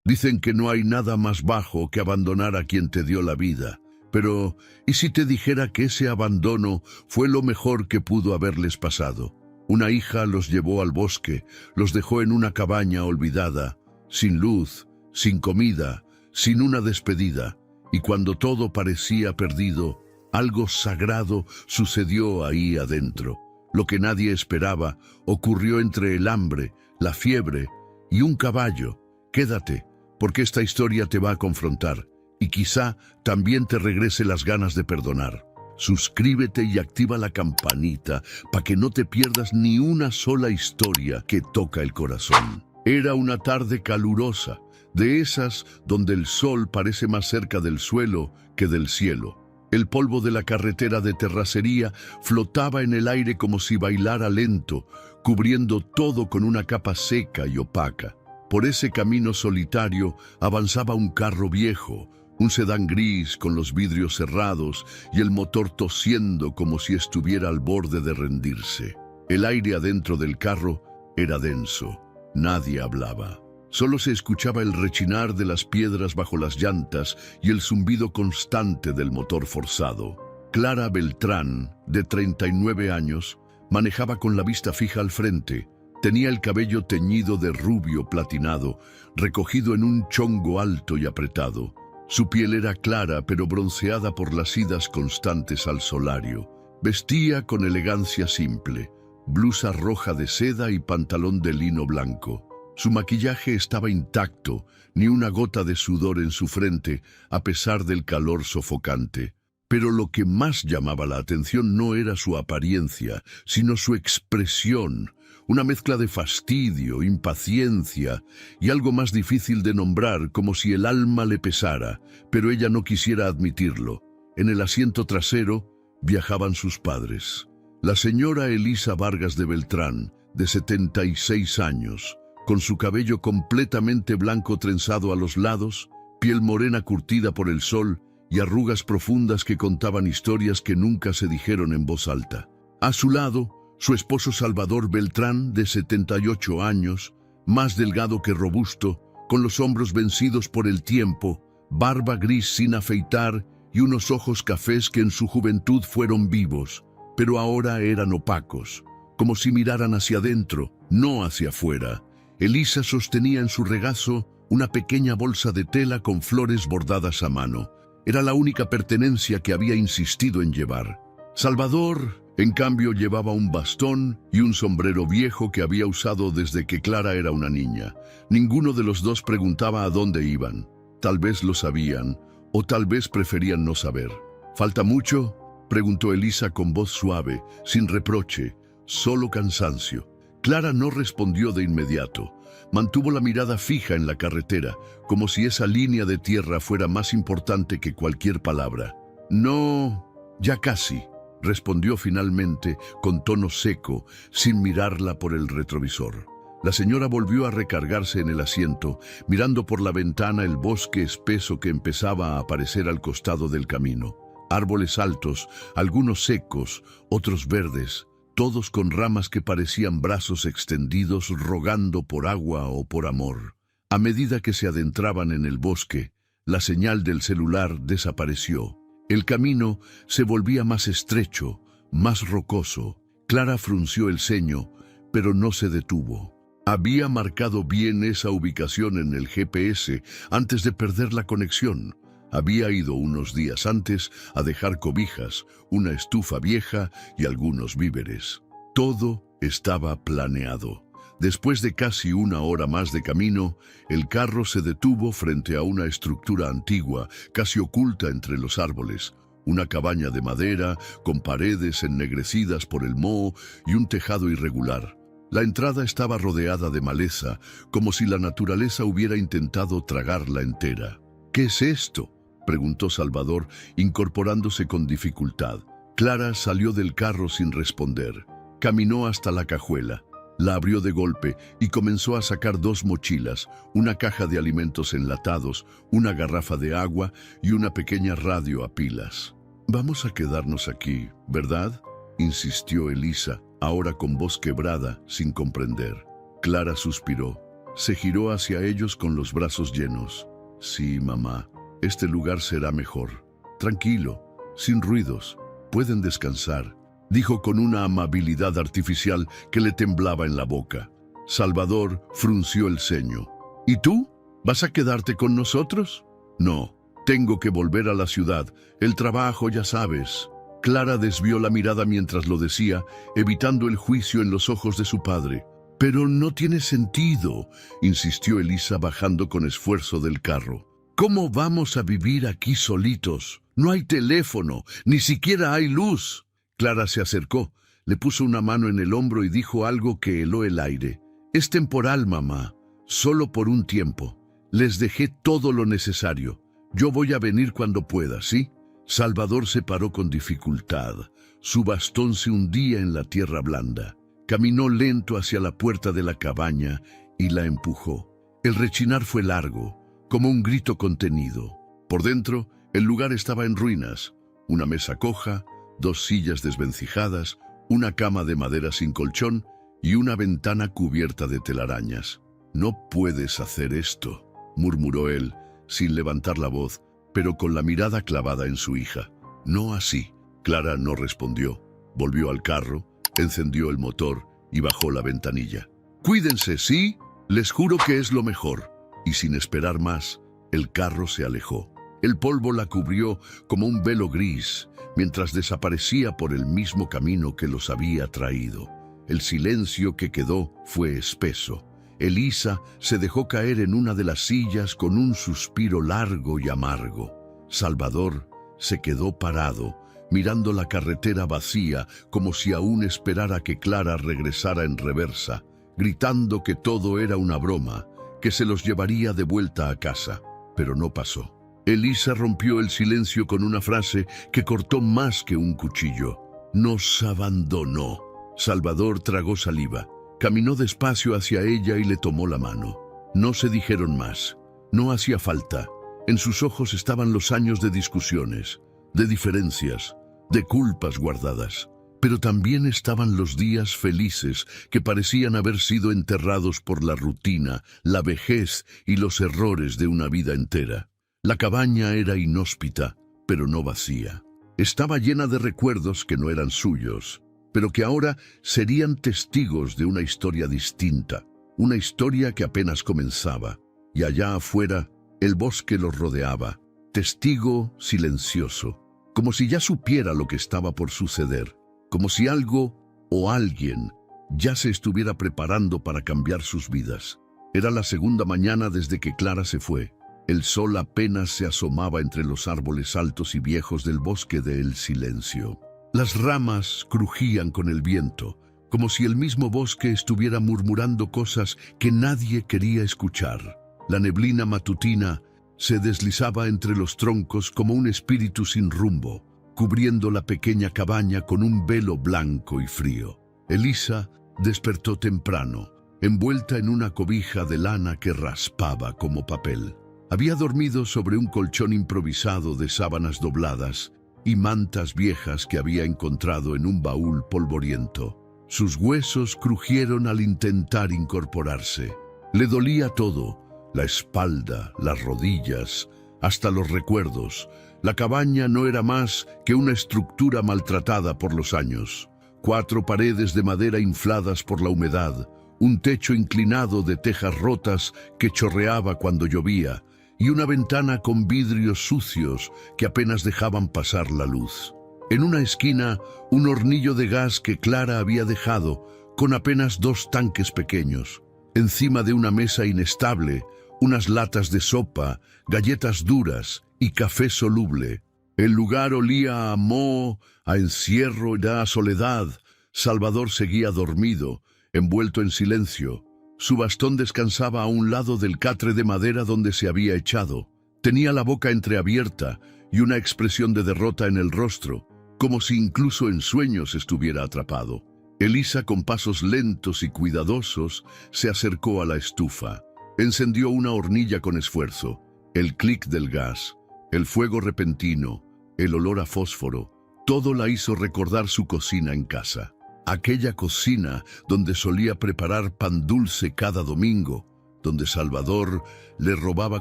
Dicen que no hay nada más bajo que abandonar a quien te dio la vida. Pero, ¿y si te dijera que ese abandono fue lo mejor que pudo haberles pasado? Una hija los llevó al bosque, los dejó en una cabaña olvidada, sin luz, sin comida, sin una despedida. Y cuando todo parecía perdido, algo sagrado sucedió ahí adentro. Lo que nadie esperaba ocurrió entre el hambre, la fiebre y un caballo. Quédate, porque esta historia te va a confrontar y quizá también te regrese las ganas de perdonar. Suscríbete y activa la campanita para que no te pierdas ni una sola historia que toca el corazón. Era una tarde calurosa, de esas donde el sol parece más cerca del suelo que del cielo. El polvo de la carretera de terracería flotaba en el aire como si bailara lento, cubriendo todo con una capa seca y opaca. Por ese camino solitario avanzaba un carro viejo, un sedán gris con los vidrios cerrados y el motor tosiendo como si estuviera al borde de rendirse. El aire adentro del carro era denso. Nadie hablaba. Solo se escuchaba el rechinar de las piedras bajo las llantas y el zumbido constante del motor forzado. Clara Beltrán, de 39 años, manejaba con la vista fija al frente. Tenía el cabello teñido de rubio platinado, recogido en un chongo alto y apretado. Su piel era clara pero bronceada por las idas constantes al solario. Vestía con elegancia simple, blusa roja de seda y pantalón de lino blanco. Su maquillaje estaba intacto, ni una gota de sudor en su frente, a pesar del calor sofocante. Pero lo que más llamaba la atención no era su apariencia, sino su expresión, una mezcla de fastidio, impaciencia y algo más difícil de nombrar, como si el alma le pesara, pero ella no quisiera admitirlo. En el asiento trasero viajaban sus padres. La señora Elisa Vargas de Beltrán, de 76 años, con su cabello completamente blanco trenzado a los lados, piel morena curtida por el sol y arrugas profundas que contaban historias que nunca se dijeron en voz alta. A su lado, su esposo Salvador Beltrán, de 78 años, más delgado que robusto, con los hombros vencidos por el tiempo, barba gris sin afeitar y unos ojos cafés que en su juventud fueron vivos, pero ahora eran opacos, como si miraran hacia adentro, no hacia afuera. Elisa sostenía en su regazo una pequeña bolsa de tela con flores bordadas a mano. Era la única pertenencia que había insistido en llevar. Salvador, en cambio, llevaba un bastón y un sombrero viejo que había usado desde que Clara era una niña. Ninguno de los dos preguntaba a dónde iban. Tal vez lo sabían, o tal vez preferían no saber. ¿Falta mucho?, preguntó Elisa con voz suave, sin reproche, solo cansancio. Clara no respondió de inmediato. Mantuvo la mirada fija en la carretera, como si esa línea de tierra fuera más importante que cualquier palabra. No, ya casi, respondió finalmente con tono seco, sin mirarla por el retrovisor. La señora volvió a recargarse en el asiento, mirando por la ventana el bosque espeso que empezaba a aparecer al costado del camino. Árboles altos, algunos secos, otros verdes, todos con ramas que parecían brazos extendidos rogando por agua o por amor. A medida que se adentraban en el bosque, la señal del celular desapareció. El camino se volvía más estrecho, más rocoso. Clara frunció el ceño, pero no se detuvo. Había marcado bien esa ubicación en el GPS antes de perder la conexión. Había ido unos días antes a dejar cobijas, una estufa vieja y algunos víveres. Todo estaba planeado. Después de casi una hora más de camino, el carro se detuvo frente a una estructura antigua, casi oculta entre los árboles. Una cabaña de madera, con paredes ennegrecidas por el moho y un tejado irregular. La entrada estaba rodeada de maleza, como si la naturaleza hubiera intentado tragarla entera. ¿Qué es esto?, preguntó Salvador, incorporándose con dificultad. Clara salió del carro sin responder. Caminó hasta la cajuela, la abrió de golpe y comenzó a sacar dos mochilas, una caja de alimentos enlatados, una garrafa de agua y una pequeña radio a pilas. «Vamos a quedarnos aquí, ¿verdad?», insistió Elisa, ahora con voz quebrada, sin comprender. Clara suspiró. Se giró hacia ellos con los brazos llenos. Sí, mamá, este lugar será mejor. Tranquilo, sin ruidos, pueden descansar, dijo con una amabilidad artificial que le temblaba en la boca. Salvador frunció el ceño. ¿Y tú? ¿Vas a quedarte con nosotros? No, tengo que volver a la ciudad. El trabajo, ya sabes. Clara desvió la mirada mientras lo decía, evitando el juicio en los ojos de su padre. Pero no tiene sentido, insistió Elisa bajando con esfuerzo del carro. ¿Cómo vamos a vivir aquí solitos? No hay teléfono, ni siquiera hay luz. Clara se acercó, le puso una mano en el hombro y dijo algo que heló el aire. Es temporal, mamá, solo por un tiempo. Les dejé todo lo necesario. Yo voy a venir cuando pueda, ¿sí? Salvador se paró con dificultad. Su bastón se hundía en la tierra blanda. Caminó lento hacia la puerta de la cabaña y la empujó. El rechinar fue largo, como un grito contenido. Por dentro, el lugar estaba en ruinas. Una mesa coja, 2 sillas desvencijadas, una cama de madera sin colchón y una ventana cubierta de telarañas. «No puedes hacer esto», murmuró él, sin levantar la voz, pero con la mirada clavada en su hija. «No así». Clara no respondió. Volvió al carro, encendió el motor y bajó la ventanilla. «Cuídense, ¿sí? Les juro que es lo mejor». Y sin esperar más, el carro se alejó. El polvo la cubrió como un velo gris, mientras desaparecía por el mismo camino que los había traído. El silencio que quedó fue espeso. Elisa se dejó caer en una de las sillas con un suspiro largo y amargo. Salvador se quedó parado, mirando la carretera vacía como si aún esperara que Clara regresara en reversa, gritando que todo era una broma, que se los llevaría de vuelta a casa. Pero no pasó. Elisa rompió el silencio con una frase que cortó más que un cuchillo. «Nos abandonó». Salvador tragó saliva. Caminó despacio hacia ella y le tomó la mano. No se dijeron más. No hacía falta. En sus ojos estaban los años de discusiones, de diferencias, de culpas guardadas. Pero también estaban los días felices que parecían haber sido enterrados por la rutina, la vejez y los errores de una vida entera. La cabaña era inhóspita, pero no vacía. Estaba llena de recuerdos que no eran suyos, pero que ahora serían testigos de una historia distinta, una historia que apenas comenzaba, y allá afuera el bosque los rodeaba, testigo silencioso, como si ya supiera lo que estaba por suceder, como si algo o alguien ya se estuviera preparando para cambiar sus vidas. Era la segunda mañana desde que Clara se fue. El sol apenas se asomaba entre los árboles altos y viejos del bosque del silencio. Las ramas crujían con el viento, como si el mismo bosque estuviera murmurando cosas que nadie quería escuchar. La neblina matutina se deslizaba entre los troncos como un espíritu sin rumbo, cubriendo la pequeña cabaña con un velo blanco y frío. Elisa despertó temprano, envuelta en una cobija de lana que raspaba como papel. Había dormido sobre un colchón improvisado de sábanas dobladas y mantas viejas que había encontrado en un baúl polvoriento. Sus huesos crujieron al intentar incorporarse. Le dolía todo, la espalda, las rodillas, hasta los recuerdos. La cabaña no era más que una estructura maltratada por los años. 4 paredes de madera infladas por la humedad, un techo inclinado de tejas rotas que chorreaba cuando llovía, y una ventana con vidrios sucios que apenas dejaban pasar la luz. En una esquina, un hornillo de gas que Clara había dejado, con apenas 2 tanques pequeños. Encima de una mesa inestable, unas latas de sopa, galletas duras y café soluble. El lugar olía a moho, a encierro y a soledad. Salvador seguía dormido, envuelto en silencio. Su bastón descansaba a un lado del catre de madera donde se había echado. Tenía la boca entreabierta y una expresión de derrota en el rostro, como si incluso en sueños estuviera atrapado. Elisa, con pasos lentos y cuidadosos, se acercó a la estufa. Encendió una hornilla con esfuerzo. El clic del gas, el fuego repentino, el olor a fósforo, todo la hizo recordar su cocina en casa. Aquella cocina donde solía preparar pan dulce cada domingo, donde Salvador le robaba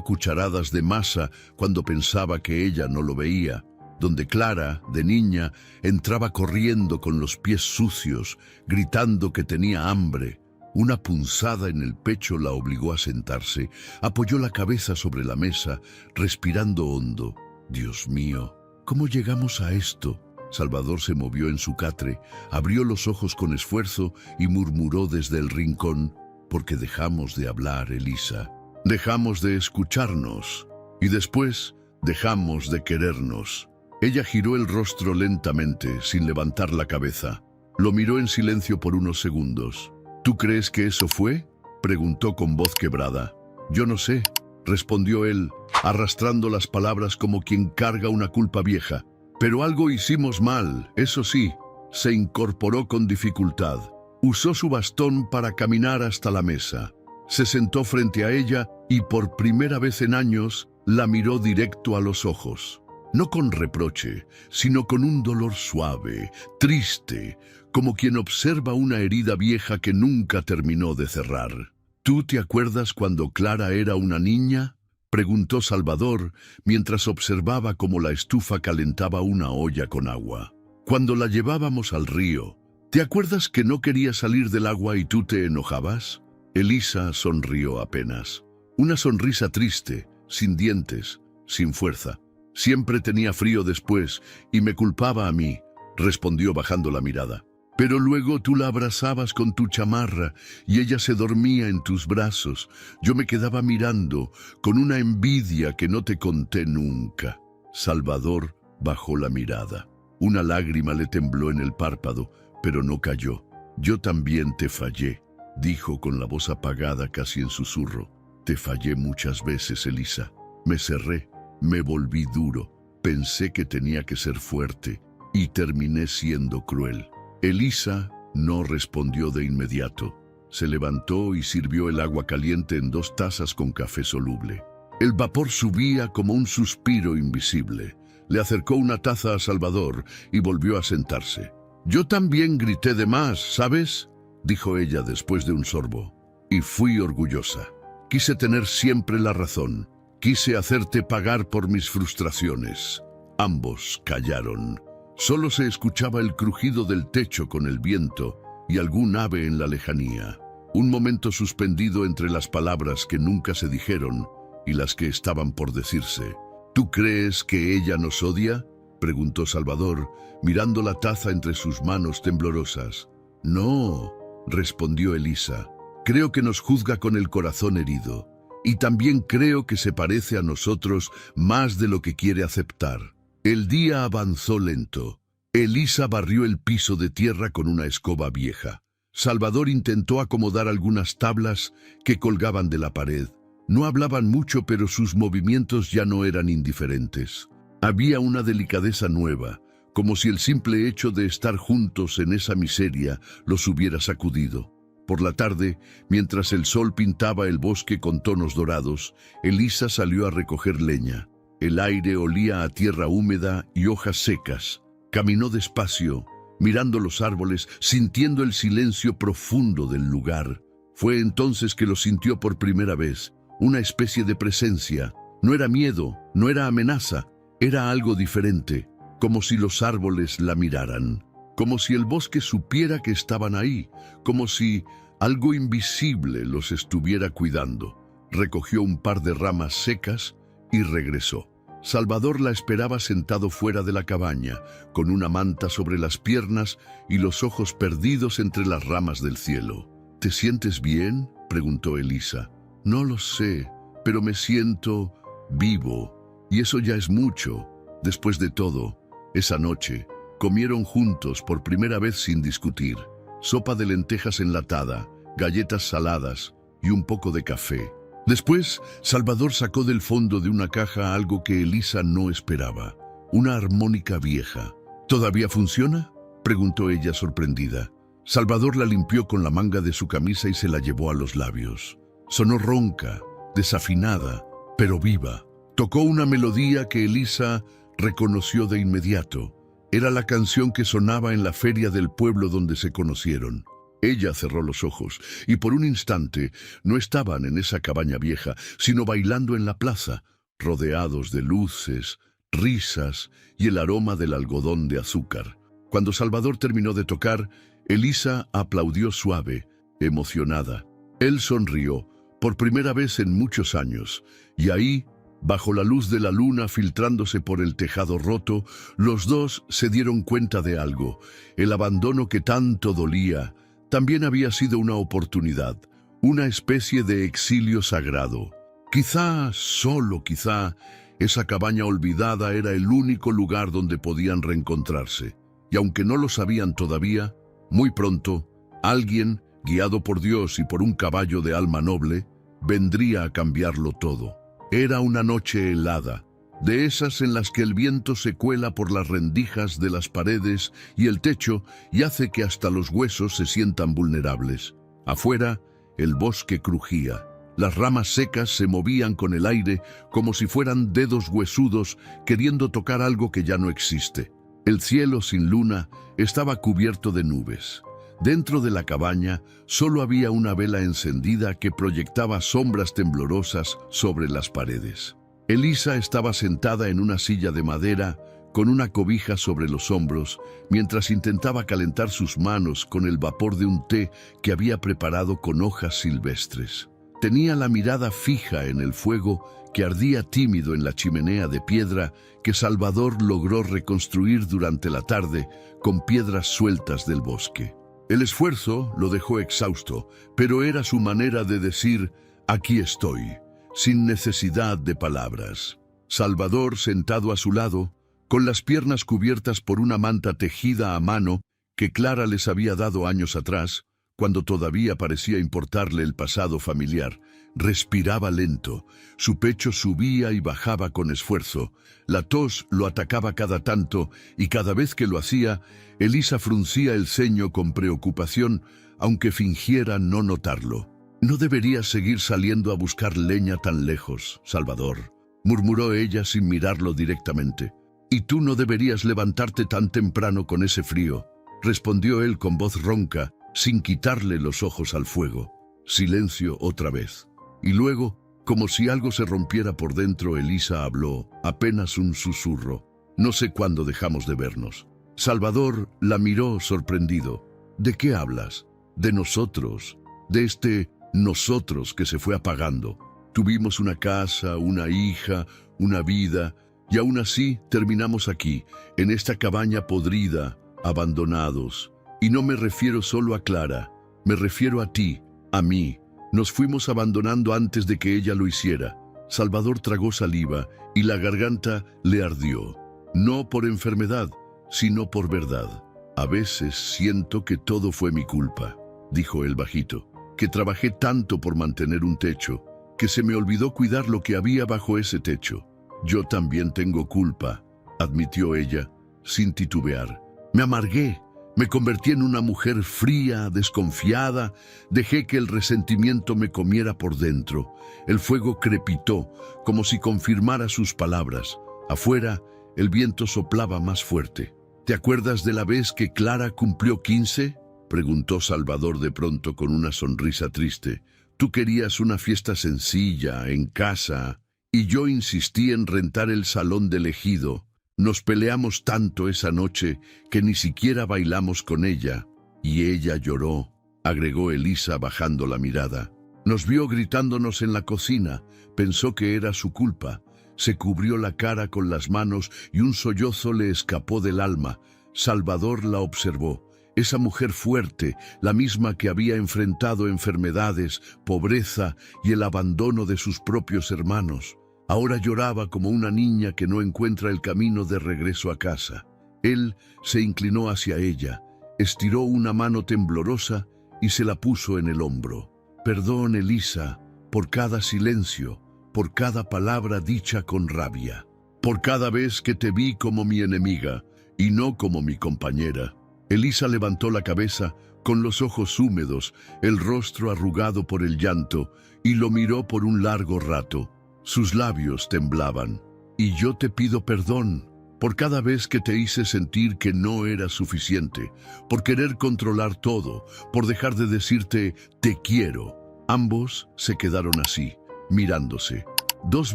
cucharadas de masa cuando pensaba que ella no lo veía, donde Clara, de niña, entraba corriendo con los pies sucios, gritando que tenía hambre. Una punzada en el pecho la obligó a sentarse, apoyó la cabeza sobre la mesa, respirando hondo. Dios mío, ¿cómo llegamos a esto? Salvador se movió en su catre, abrió los ojos con esfuerzo y murmuró desde el rincón: porque dejamos de hablar, Elisa. Dejamos de escucharnos. Y después dejamos de querernos. Ella giró el rostro lentamente, sin levantar la cabeza. Lo miró en silencio por unos segundos. ¿Tú crees que eso fue?, preguntó con voz quebrada. Yo no sé, respondió él, arrastrando las palabras como quien carga una culpa vieja. Pero algo hicimos mal, eso sí. Se incorporó con dificultad. Usó su bastón para caminar hasta la mesa. Se sentó frente a ella y por primera vez en años la miró directo a los ojos. No con reproche, sino con un dolor suave, triste, como quien observa una herida vieja que nunca terminó de cerrar. ¿Tú te acuerdas cuando Clara era una niña?, preguntó Salvador, mientras observaba cómo la estufa calentaba una olla con agua. Cuando la llevábamos al río, ¿te acuerdas que no quería salir del agua y tú te enojabas? Elisa sonrió apenas. Una sonrisa triste, sin dientes, sin fuerza. Siempre tenía frío después y me culpaba a mí, respondió bajando la mirada. Pero luego tú la abrazabas con tu chamarra y ella se dormía en tus brazos. Yo me quedaba mirando con una envidia que no te conté nunca. Salvador bajó la mirada. Una lágrima le tembló en el párpado, pero no cayó. Yo también te fallé, dijo con la voz apagada casi en susurro. Te fallé muchas veces, Elisa. Me cerré, me volví duro, pensé que tenía que ser fuerte y terminé siendo cruel. Elisa no respondió de inmediato. Se levantó y sirvió el agua caliente en 2 tazas con café soluble. El vapor subía como un suspiro invisible. Le acercó una taza a Salvador y volvió a sentarse. Yo también grité de más, ¿sabes?, dijo ella después de un sorbo. Y fui orgullosa. Quise tener siempre la razón. Quise hacerte pagar por mis frustraciones. Ambos callaron. Solo se escuchaba el crujido del techo con el viento y algún ave en la lejanía. Un momento suspendido entre las palabras que nunca se dijeron y las que estaban por decirse. ¿Tú crees que ella nos odia?, preguntó Salvador, mirando la taza entre sus manos temblorosas. No, respondió Elisa. Creo que nos juzga con el corazón herido. Y también creo que se parece a nosotros más de lo que quiere aceptar. El día avanzó lento. Elisa barrió el piso de tierra con una escoba vieja. Salvador intentó acomodar algunas tablas que colgaban de la pared. No hablaban mucho, pero sus movimientos ya no eran indiferentes. Había una delicadeza nueva, como si el simple hecho de estar juntos en esa miseria los hubiera sacudido. Por la tarde, mientras el sol pintaba el bosque con tonos dorados, Elisa salió a recoger leña. El aire olía a tierra húmeda y hojas secas. Caminó despacio, mirando los árboles, sintiendo el silencio profundo del lugar. Fue entonces que lo sintió por primera vez, una especie de presencia. No era miedo, no era amenaza, era algo diferente, como si los árboles la miraran, como si el bosque supiera que estaban ahí, como si algo invisible los estuviera cuidando. Recogió un par de ramas secas y regresó. Salvador la esperaba sentado fuera de la cabaña, con una manta sobre las piernas y los ojos perdidos entre las ramas del cielo. ¿Te sientes bien?, preguntó Elisa. No lo sé, pero me siento vivo, y eso ya es mucho. Después de todo, esa noche, comieron juntos por primera vez sin discutir. Sopa de lentejas enlatada, galletas saladas y un poco de café. Después, Salvador sacó del fondo de una caja algo que Elisa no esperaba, una armónica vieja. ¿Todavía funciona?, preguntó ella sorprendida. Salvador la limpió con la manga de su camisa y se la llevó a los labios. Sonó ronca, desafinada, pero viva. Tocó una melodía que Elisa reconoció de inmediato. Era la canción que sonaba en la feria del pueblo donde se conocieron. Ella cerró los ojos, y por un instante no estaban en esa cabaña vieja, sino bailando en la plaza, rodeados de luces, risas y el aroma del algodón de azúcar. Cuando Salvador terminó de tocar, Elisa aplaudió suave, emocionada. Él sonrió, por primera vez en muchos años, y ahí, bajo la luz de la luna filtrándose por el tejado roto, los dos se dieron cuenta de algo. El abandono que tanto dolía también había sido una oportunidad, una especie de exilio sagrado. Quizá, solo quizá, esa cabaña olvidada era el único lugar donde podían reencontrarse. Y aunque no lo sabían todavía, muy pronto, alguien, guiado por Dios y por un caballo de alma noble, vendría a cambiarlo todo. Era una noche helada, de esas en las que el viento se cuela por las rendijas de las paredes y el techo y hace que hasta los huesos se sientan vulnerables. Afuera, el bosque crujía. Las ramas secas se movían con el aire como si fueran dedos huesudos queriendo tocar algo que ya no existe. El cielo sin luna estaba cubierto de nubes. Dentro de la cabaña solo había una vela encendida que proyectaba sombras temblorosas sobre las paredes. Elisa estaba sentada en una silla de madera con una cobija sobre los hombros mientras intentaba calentar sus manos con el vapor de un té que había preparado con hojas silvestres. Tenía la mirada fija en el fuego que ardía tímido en la chimenea de piedra que Salvador logró reconstruir durante la tarde con piedras sueltas del bosque. El esfuerzo lo dejó exhausto, pero era su manera de decir, aquí estoy, sin necesidad de palabras. Salvador, sentado a su lado, con las piernas cubiertas por una manta tejida a mano que Clara les había dado años atrás, cuando todavía parecía importarle el pasado familiar, respiraba lento, su pecho subía y bajaba con esfuerzo, la tos lo atacaba cada tanto y cada vez que lo hacía, Elisa fruncía el ceño con preocupación, aunque fingiera no notarlo. «No deberías seguir saliendo a buscar leña tan lejos, Salvador», murmuró ella sin mirarlo directamente. «Y tú no deberías levantarte tan temprano con ese frío», respondió él con voz ronca, sin quitarle los ojos al fuego. Silencio otra vez. Y luego, como si algo se rompiera por dentro, Elisa habló, apenas un susurro. «No sé cuándo dejamos de vernos». Salvador la miró sorprendido. «¿De qué hablas?» «De nosotros, de este nosotros que se fue apagando. Tuvimos una casa, una hija, una vida, y aún así terminamos aquí, en esta cabaña podrida, abandonados. Y no me refiero solo a Clara, me refiero a ti, a mí. Nos fuimos abandonando antes de que ella lo hiciera». Salvador tragó saliva y la garganta le ardió. No por enfermedad, sino por verdad. «A veces siento que todo fue mi culpa», dijo él bajito, «que trabajé tanto por mantener un techo, que se me olvidó cuidar lo que había bajo ese techo. Yo también tengo culpa», admitió ella, sin titubear. «Me amargué. Me convertí en una mujer fría, desconfiada, dejé que el resentimiento me comiera por dentro. El fuego crepitó, como si confirmara sus palabras. Afuera, el viento soplaba más fuerte. «¿Te acuerdas de la vez que Clara cumplió 15?» preguntó Salvador de pronto con una sonrisa triste. «Tú querías una fiesta sencilla, en casa, y yo insistí en rentar el salón del ejido. Nos peleamos tanto esa noche que ni siquiera bailamos con ella, y ella lloró», agregó Elisa bajando la mirada. «Nos vio gritándonos en la cocina, pensó que era su culpa. Se cubrió la cara con las manos y un sollozo le escapó del alma. Salvador la observó. Esa mujer fuerte, la misma que había enfrentado enfermedades, pobreza y el abandono de sus propios hermanos. Ahora lloraba como una niña que no encuentra el camino de regreso a casa. Él se inclinó hacia ella, estiró una mano temblorosa y se la puso en el hombro. «Perdón, Elisa, por cada silencio, por cada palabra dicha con rabia, por cada vez que te vi como mi enemiga y no como mi compañera». Elisa levantó la cabeza, con los ojos húmedos, el rostro arrugado por el llanto, y lo miró por un largo rato. Sus labios temblaban. «Y yo te pido perdón», por cada vez que te hice sentir que no era suficiente, por querer controlar todo, por dejar de decirte te quiero. Ambos se quedaron así, mirándose, dos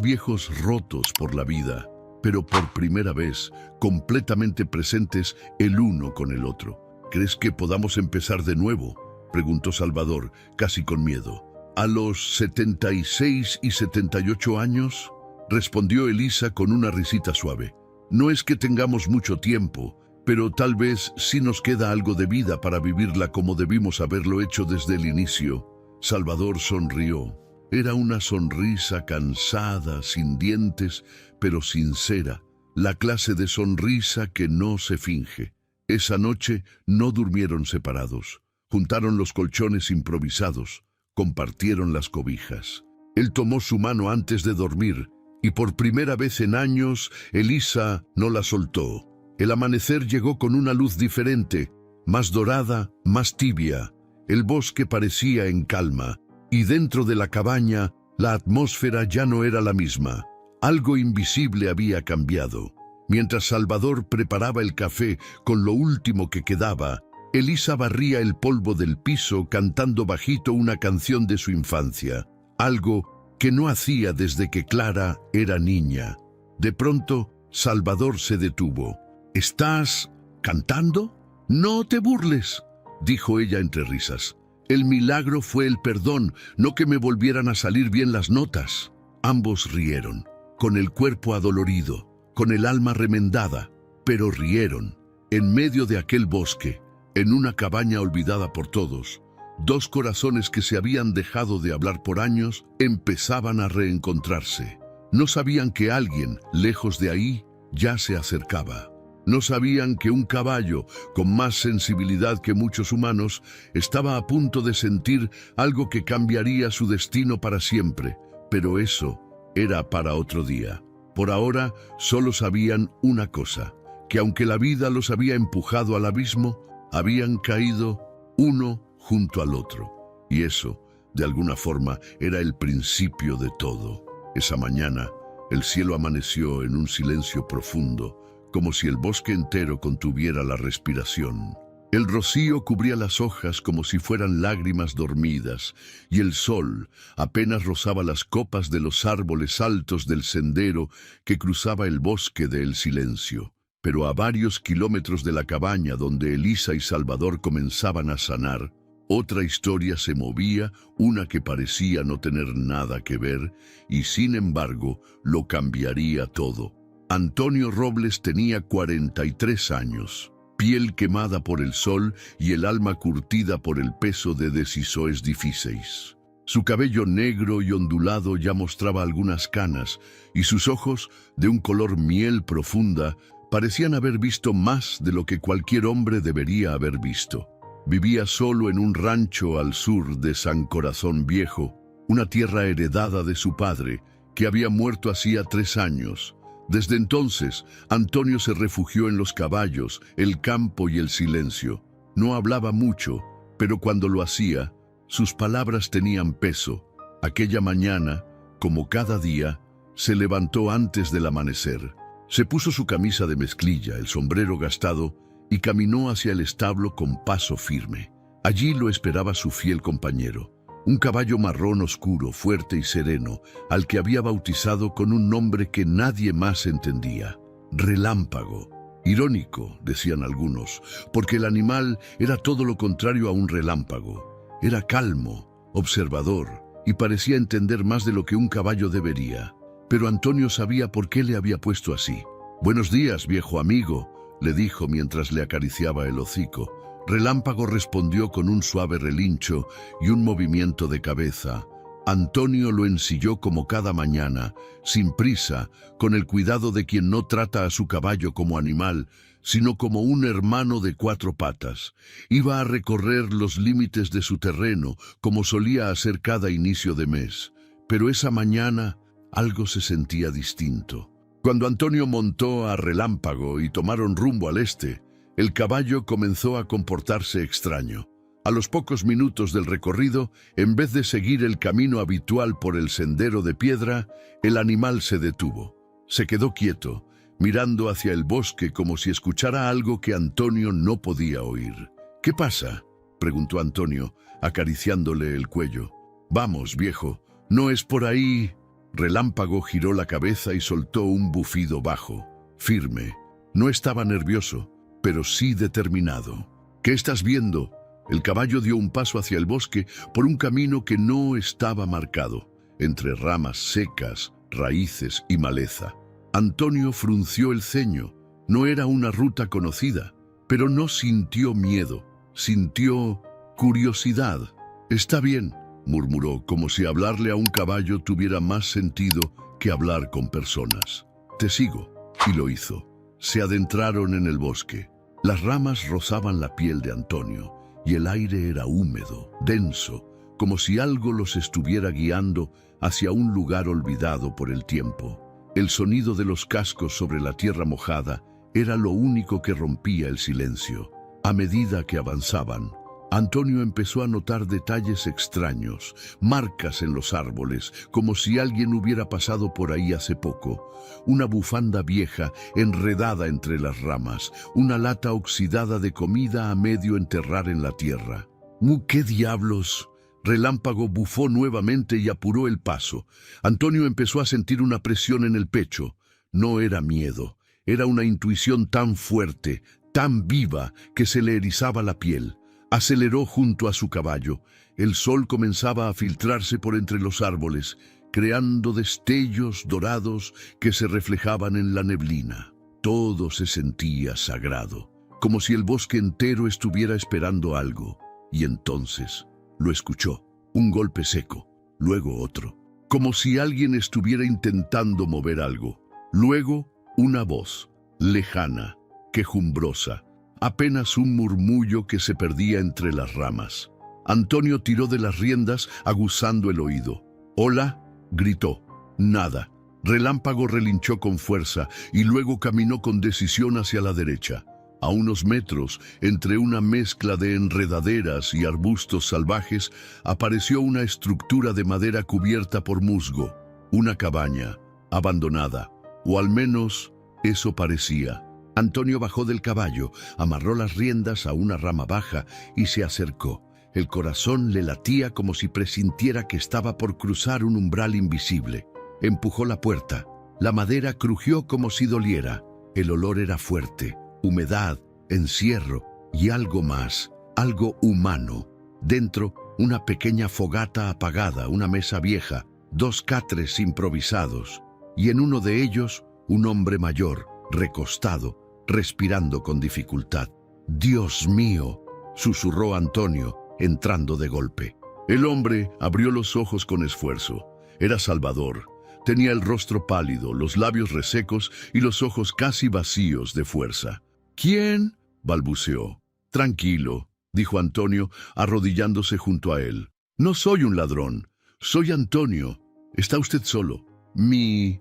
viejos rotos por la vida, pero por primera vez completamente presentes el uno con el otro. ¿Crees que podamos empezar de nuevo?, preguntó Salvador, casi con miedo. ¿A los 76 y 78 años? Respondió Elisa con una risita suave. No es que tengamos mucho tiempo, pero tal vez sí nos queda algo de vida para vivirla como debimos haberlo hecho desde el inicio. Salvador sonrió. Era una sonrisa cansada, sin dientes, pero sincera, la clase de sonrisa que no se finge. Esa noche no durmieron separados. Juntaron los colchones improvisados, compartieron las cobijas. Él tomó su mano antes de dormir, y por primera vez en años, Elisa no la soltó. El amanecer llegó con una luz diferente, más dorada, más tibia. El bosque parecía en calma, y dentro de la cabaña, la atmósfera ya no era la misma. Algo invisible había cambiado. Mientras Salvador preparaba el café con lo último que quedaba, Elisa barría el polvo del piso cantando bajito una canción de su infancia, algo que no hacía desde que Clara era niña. De pronto, Salvador se detuvo. ¿Estás cantando? No te burles, dijo ella entre risas. El milagro fue el perdón, no que me volvieran a salir bien las notas. Ambos rieron, con el cuerpo adolorido, con el alma remendada, pero rieron, en medio de aquel bosque, en una cabaña olvidada por todos. Dos corazones que se habían dejado de hablar por años empezaban a reencontrarse. No sabían que alguien, lejos de ahí, ya se acercaba. No sabían que un caballo, con más sensibilidad que muchos humanos, estaba a punto de sentir algo que cambiaría su destino para siempre. Pero eso era para otro día. Por ahora, solo sabían una cosa, que aunque la vida los había empujado al abismo, habían caído uno junto al otro. Y eso, de alguna forma, era el principio de todo. Esa mañana, el cielo amaneció en un silencio profundo, como si el bosque entero contuviera la respiración. El rocío cubría las hojas como si fueran lágrimas dormidas, y el sol apenas rozaba las copas de los árboles altos del sendero que cruzaba el bosque del silencio. Pero a varios kilómetros de la cabaña donde Elisa y Salvador comenzaban a sanar, otra historia se movía, una que parecía no tener nada que ver, y sin embargo lo cambiaría todo. Antonio Robles tenía 43 años, piel quemada por el sol y el alma curtida por el peso de decisiones difíciles. Su cabello negro y ondulado ya mostraba algunas canas, y sus ojos, de un color miel profunda, parecían haber visto más de lo que cualquier hombre debería haber visto. Vivía solo en un rancho al sur de San Corazón Viejo, una tierra heredada de su padre, que había muerto hacía 3 años. Desde entonces, Antonio se refugió en los caballos, el campo y el silencio. No hablaba mucho, pero cuando lo hacía, sus palabras tenían peso. Aquella mañana, como cada día, se levantó antes del amanecer. Se puso su camisa de mezclilla, el sombrero gastado, y caminó hacia el establo con paso firme. Allí lo esperaba su fiel compañero, un caballo marrón oscuro, fuerte y sereno, al que había bautizado con un nombre que nadie más entendía: Relámpago. Irónico, decían algunos, porque el animal era todo lo contrario a un relámpago. Era calmo, observador, y parecía entender más de lo que un caballo debería. Pero Antonio sabía por qué le había puesto así. «Buenos días, viejo amigo», le dijo mientras le acariciaba el hocico. Relámpago respondió con un suave relincho y un movimiento de cabeza. Antonio lo ensilló como cada mañana, sin prisa, con el cuidado de quien no trata a su caballo como animal, sino como un hermano de 4 patas. Iba a recorrer los límites de su terreno, como solía hacer cada inicio de mes. Pero esa mañana algo se sentía distinto. Cuando Antonio montó a Relámpago y tomaron rumbo al este, el caballo comenzó a comportarse extraño. A los pocos minutos del recorrido, en vez de seguir el camino habitual por el sendero de piedra, el animal se detuvo. Se quedó quieto, mirando hacia el bosque como si escuchara algo que Antonio no podía oír. «¿Qué pasa?», preguntó Antonio, acariciándole el cuello. «Vamos, viejo, no es por ahí». Relámpago giró la cabeza y soltó un bufido bajo, firme. No estaba nervioso, pero sí determinado. «¿Qué estás viendo?». El caballo dio un paso hacia el bosque por un camino que no estaba marcado, entre ramas secas, raíces y maleza. Antonio frunció el ceño. No era una ruta conocida, pero no sintió miedo, sintió curiosidad. «Está bien», murmuró, como si hablarle a un caballo tuviera más sentido que hablar con personas. «Te sigo», y lo hizo. Se adentraron en el bosque. Las ramas rozaban la piel de Antonio, y el aire era húmedo, denso, como si algo los estuviera guiando hacia un lugar olvidado por el tiempo. El sonido de los cascos sobre la tierra mojada era lo único que rompía el silencio. A medida que avanzaban, Antonio empezó a notar detalles extraños, marcas en los árboles, como si alguien hubiera pasado por ahí hace poco. Una bufanda vieja enredada entre las ramas, una lata oxidada de comida a medio enterrar en la tierra. «¿Qué diablos?». Relámpago bufó nuevamente y apuró el paso. Antonio empezó a sentir una presión en el pecho. No era miedo, era una intuición tan fuerte, tan viva, que se le erizaba la piel. Aceleró junto a su caballo. El sol comenzaba a filtrarse por entre los árboles, creando destellos dorados que se reflejaban en la neblina. Todo se sentía sagrado, como si el bosque entero estuviera esperando algo. Y entonces lo escuchó. Un golpe seco, luego otro, como si alguien estuviera intentando mover algo. Luego, una voz, lejana, quejumbrosa, apenas un murmullo que se perdía entre las ramas. Antonio tiró de las riendas, aguzando el oído. «¿Hola?», gritó. Nada. Relámpago relinchó con fuerza y luego caminó con decisión hacia la derecha. A unos metros, entre una mezcla de enredaderas y arbustos salvajes, apareció una estructura de madera cubierta por musgo. Una cabaña, abandonada, o al menos eso parecía. Antonio bajó del caballo, amarró las riendas a una rama baja y se acercó. El corazón le latía como si presintiera que estaba por cruzar un umbral invisible. Empujó la puerta. La madera crujió como si doliera. El olor era fuerte, humedad, encierro y algo más, algo humano. Dentro, una pequeña fogata apagada, una mesa vieja, 2 catres improvisados, y en uno de ellos, un hombre mayor, recostado, respirando con dificultad. «Dios mío», susurró Antonio, entrando de golpe. El hombre abrió los ojos con esfuerzo. Era Salvador. Tenía el rostro pálido, los labios resecos y los ojos casi vacíos de fuerza. «¿Quién?», balbuceó. «Tranquilo», dijo Antonio, arrodillándose junto a él. «No soy un ladrón. Soy Antonio. ¿Está usted solo?» Mi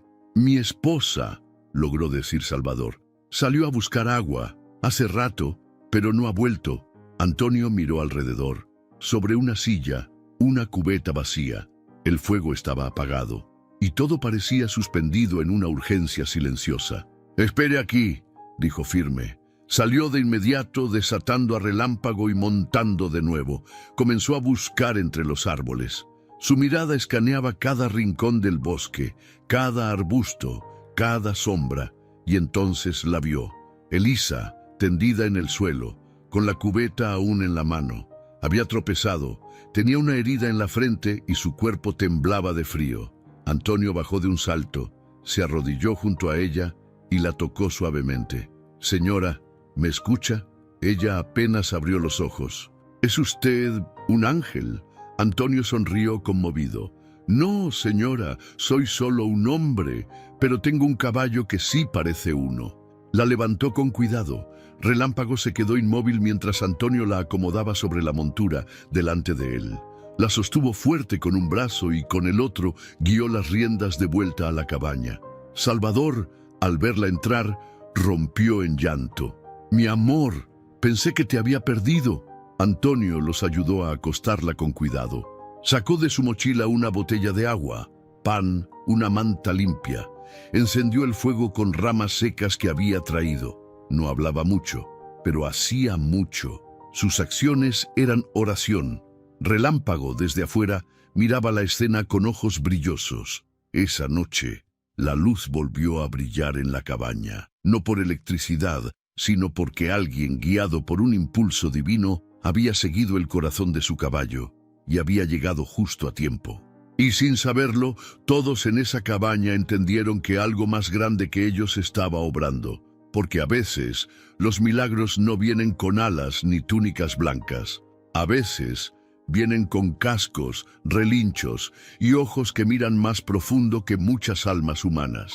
esposa», logró decir Salvador. «Salió a buscar agua. Hace rato, pero no ha vuelto». Antonio miró alrededor. Sobre una silla, una cubeta vacía. El fuego estaba apagado, y todo parecía suspendido en una urgencia silenciosa. «Espere aquí», dijo firme. Salió de inmediato, desatando a Relámpago y montando de nuevo. Comenzó a buscar entre los árboles. Su mirada escaneaba cada rincón del bosque, cada arbusto, cada sombra, y entonces la vio. Elisa, tendida en el suelo, con la cubeta aún en la mano. Había tropezado, tenía una herida en la frente y su cuerpo temblaba de frío. Antonio bajó de un salto, se arrodilló junto a ella y la tocó suavemente. «Señora, ¿me escucha?». Ella apenas abrió los ojos. «¿Es usted un ángel?». Antonio sonrió conmovido. «No, señora, soy solo un hombre, pero tengo un caballo que sí parece uno». La levantó con cuidado. Relámpago se quedó inmóvil mientras Antonio la acomodaba sobre la montura delante de él. La sostuvo fuerte con un brazo y con el otro guió las riendas de vuelta a la cabaña. Salvador, al verla entrar, rompió en llanto. «Mi amor, pensé que te había perdido». Antonio los ayudó a acostarla con cuidado. Sacó de su mochila una botella de agua, pan, una manta limpia. Encendió el fuego con ramas secas que había traído. No hablaba mucho, pero hacía mucho. Sus acciones eran oración. Relámpago, desde afuera, miraba la escena con ojos brillosos. Esa noche, la luz volvió a brillar en la cabaña, no por electricidad, sino porque alguien, guiado por un impulso divino, había seguido el corazón de su caballo y había llegado justo a tiempo. Y sin saberlo, todos en esa cabaña entendieron que algo más grande que ellos estaba obrando, porque a veces los milagros no vienen con alas ni túnicas blancas. A veces vienen con cascos, relinchos y ojos que miran más profundo que muchas almas humanas.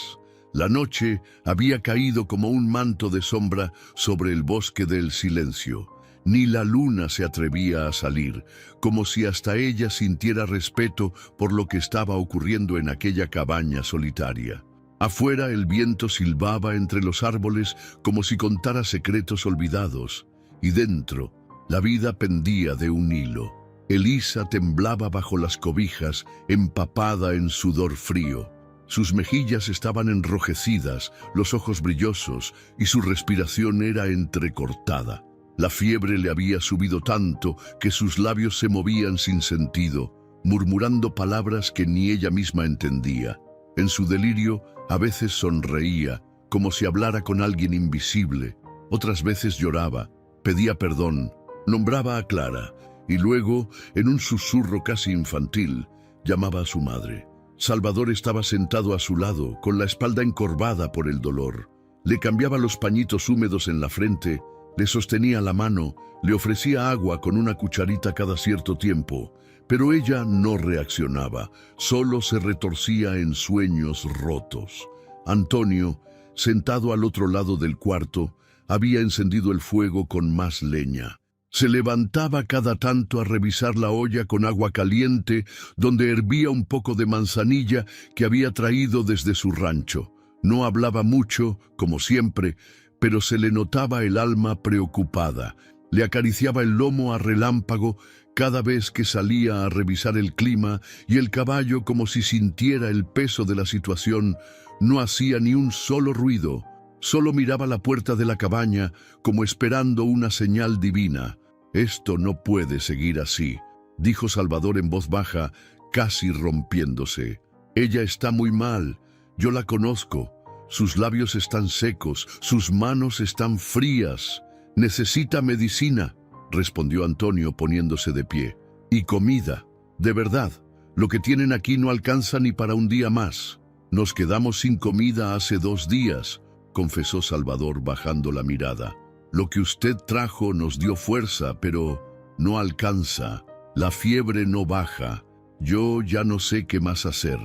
La noche había caído como un manto de sombra sobre el bosque del silencio. Ni la luna se atrevía a salir, como si hasta ella sintiera respeto por lo que estaba ocurriendo en aquella cabaña solitaria. Afuera el viento silbaba entre los árboles como si contara secretos olvidados, y dentro la vida pendía de un hilo. Elisa temblaba bajo las cobijas, empapada en sudor frío. Sus mejillas estaban enrojecidas, los ojos brillosos, y su respiración era entrecortada. La fiebre le había subido tanto que sus labios se movían sin sentido, murmurando palabras que ni ella misma entendía. En su delirio, a veces sonreía, como si hablara con alguien invisible. Otras veces lloraba, pedía perdón, nombraba a Clara, y luego, en un susurro casi infantil, llamaba a su madre. Salvador estaba sentado a su lado, con la espalda encorvada por el dolor. Le cambiaba los pañitos húmedos en la frente, le sostenía la mano, le ofrecía agua con una cucharita cada cierto tiempo, pero ella no reaccionaba, solo se retorcía en sueños rotos. Antonio, sentado al otro lado del cuarto, había encendido el fuego con más leña. Se levantaba cada tanto a revisar la olla con agua caliente, donde hervía un poco de manzanilla que había traído desde su rancho. No hablaba mucho, como siempre, pero se le notaba el alma preocupada. Le acariciaba el lomo a relámpago cada vez que salía a revisar el clima, y el caballo, como si sintiera el peso de la situación, no hacía ni un solo ruido. Solo miraba la puerta de la cabaña como esperando una señal divina. «Esto no puede seguir así», dijo Salvador en voz baja, casi rompiéndose. «Ella está muy mal, yo la conozco. Sus labios están secos, sus manos están frías. Necesita medicina», respondió Antonio poniéndose de pie. «Y comida. De verdad, lo que tienen aquí no alcanza ni para un día más. Nos quedamos sin comida hace 2 días», confesó Salvador bajando la mirada. «Lo que usted trajo nos dio fuerza, pero no alcanza. La fiebre no baja. Yo ya no sé qué más hacer».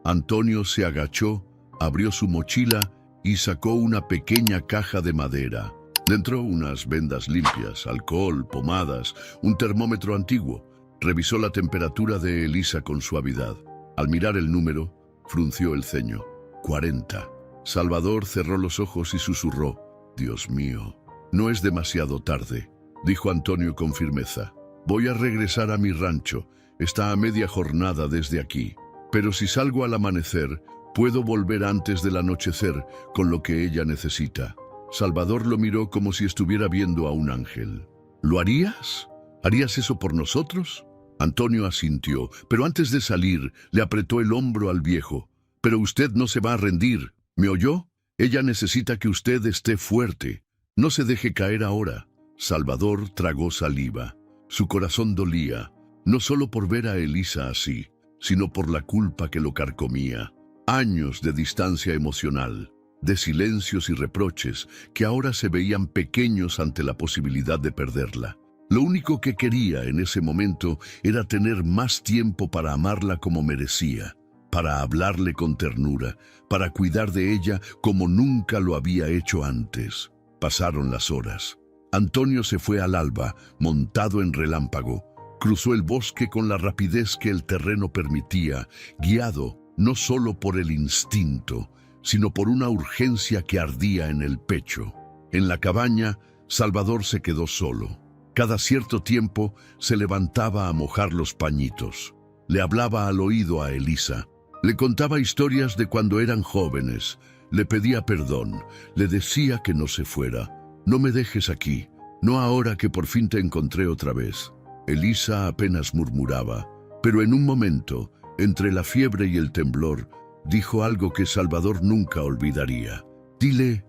Antonio se agachó, abrió su mochila y sacó una pequeña caja de madera. Dentro unas vendas limpias, alcohol, pomadas, un termómetro antiguo. Revisó la temperatura de Elisa con suavidad. Al mirar el número, frunció el ceño. 40. Salvador cerró los ojos y susurró: «Dios mío». «No es demasiado tarde», dijo Antonio con firmeza. «Voy a regresar a mi rancho. Está a media jornada desde aquí. Pero si salgo al amanecer, puedo volver antes del anochecer con lo que ella necesita». Salvador lo miró como si estuviera viendo a un ángel. «¿Lo harías? ¿Harías eso por nosotros?» Antonio asintió, pero antes de salir le apretó el hombro al viejo. «Pero usted no se va a rendir, ¿me oyó? Ella necesita que usted esté fuerte. No se deje caer ahora». Salvador tragó saliva. Su corazón dolía, no solo por ver a Elisa así, sino por la culpa que lo carcomía. Años de distancia emocional, de silencios y reproches que ahora se veían pequeños ante la posibilidad de perderla. Lo único que quería en ese momento era tener más tiempo para amarla como merecía, para hablarle con ternura, para cuidar de ella como nunca lo había hecho antes. Pasaron las horas. Antonio se fue al alba, montado en relámpago. Cruzó el bosque con la rapidez que el terreno permitía, guiado no solo por el instinto, sino por una urgencia que ardía en el pecho. En la cabaña, Salvador se quedó solo. Cada cierto tiempo se levantaba a mojar los pañitos. Le hablaba al oído a Elisa. Le contaba historias de cuando eran jóvenes, le pedía perdón, le decía que no se fuera. No me dejes aquí, no ahora que por fin te encontré otra vez. Elisa apenas murmuraba, pero en un momento, entre la fiebre y el temblor, dijo algo que Salvador nunca olvidaría. Dile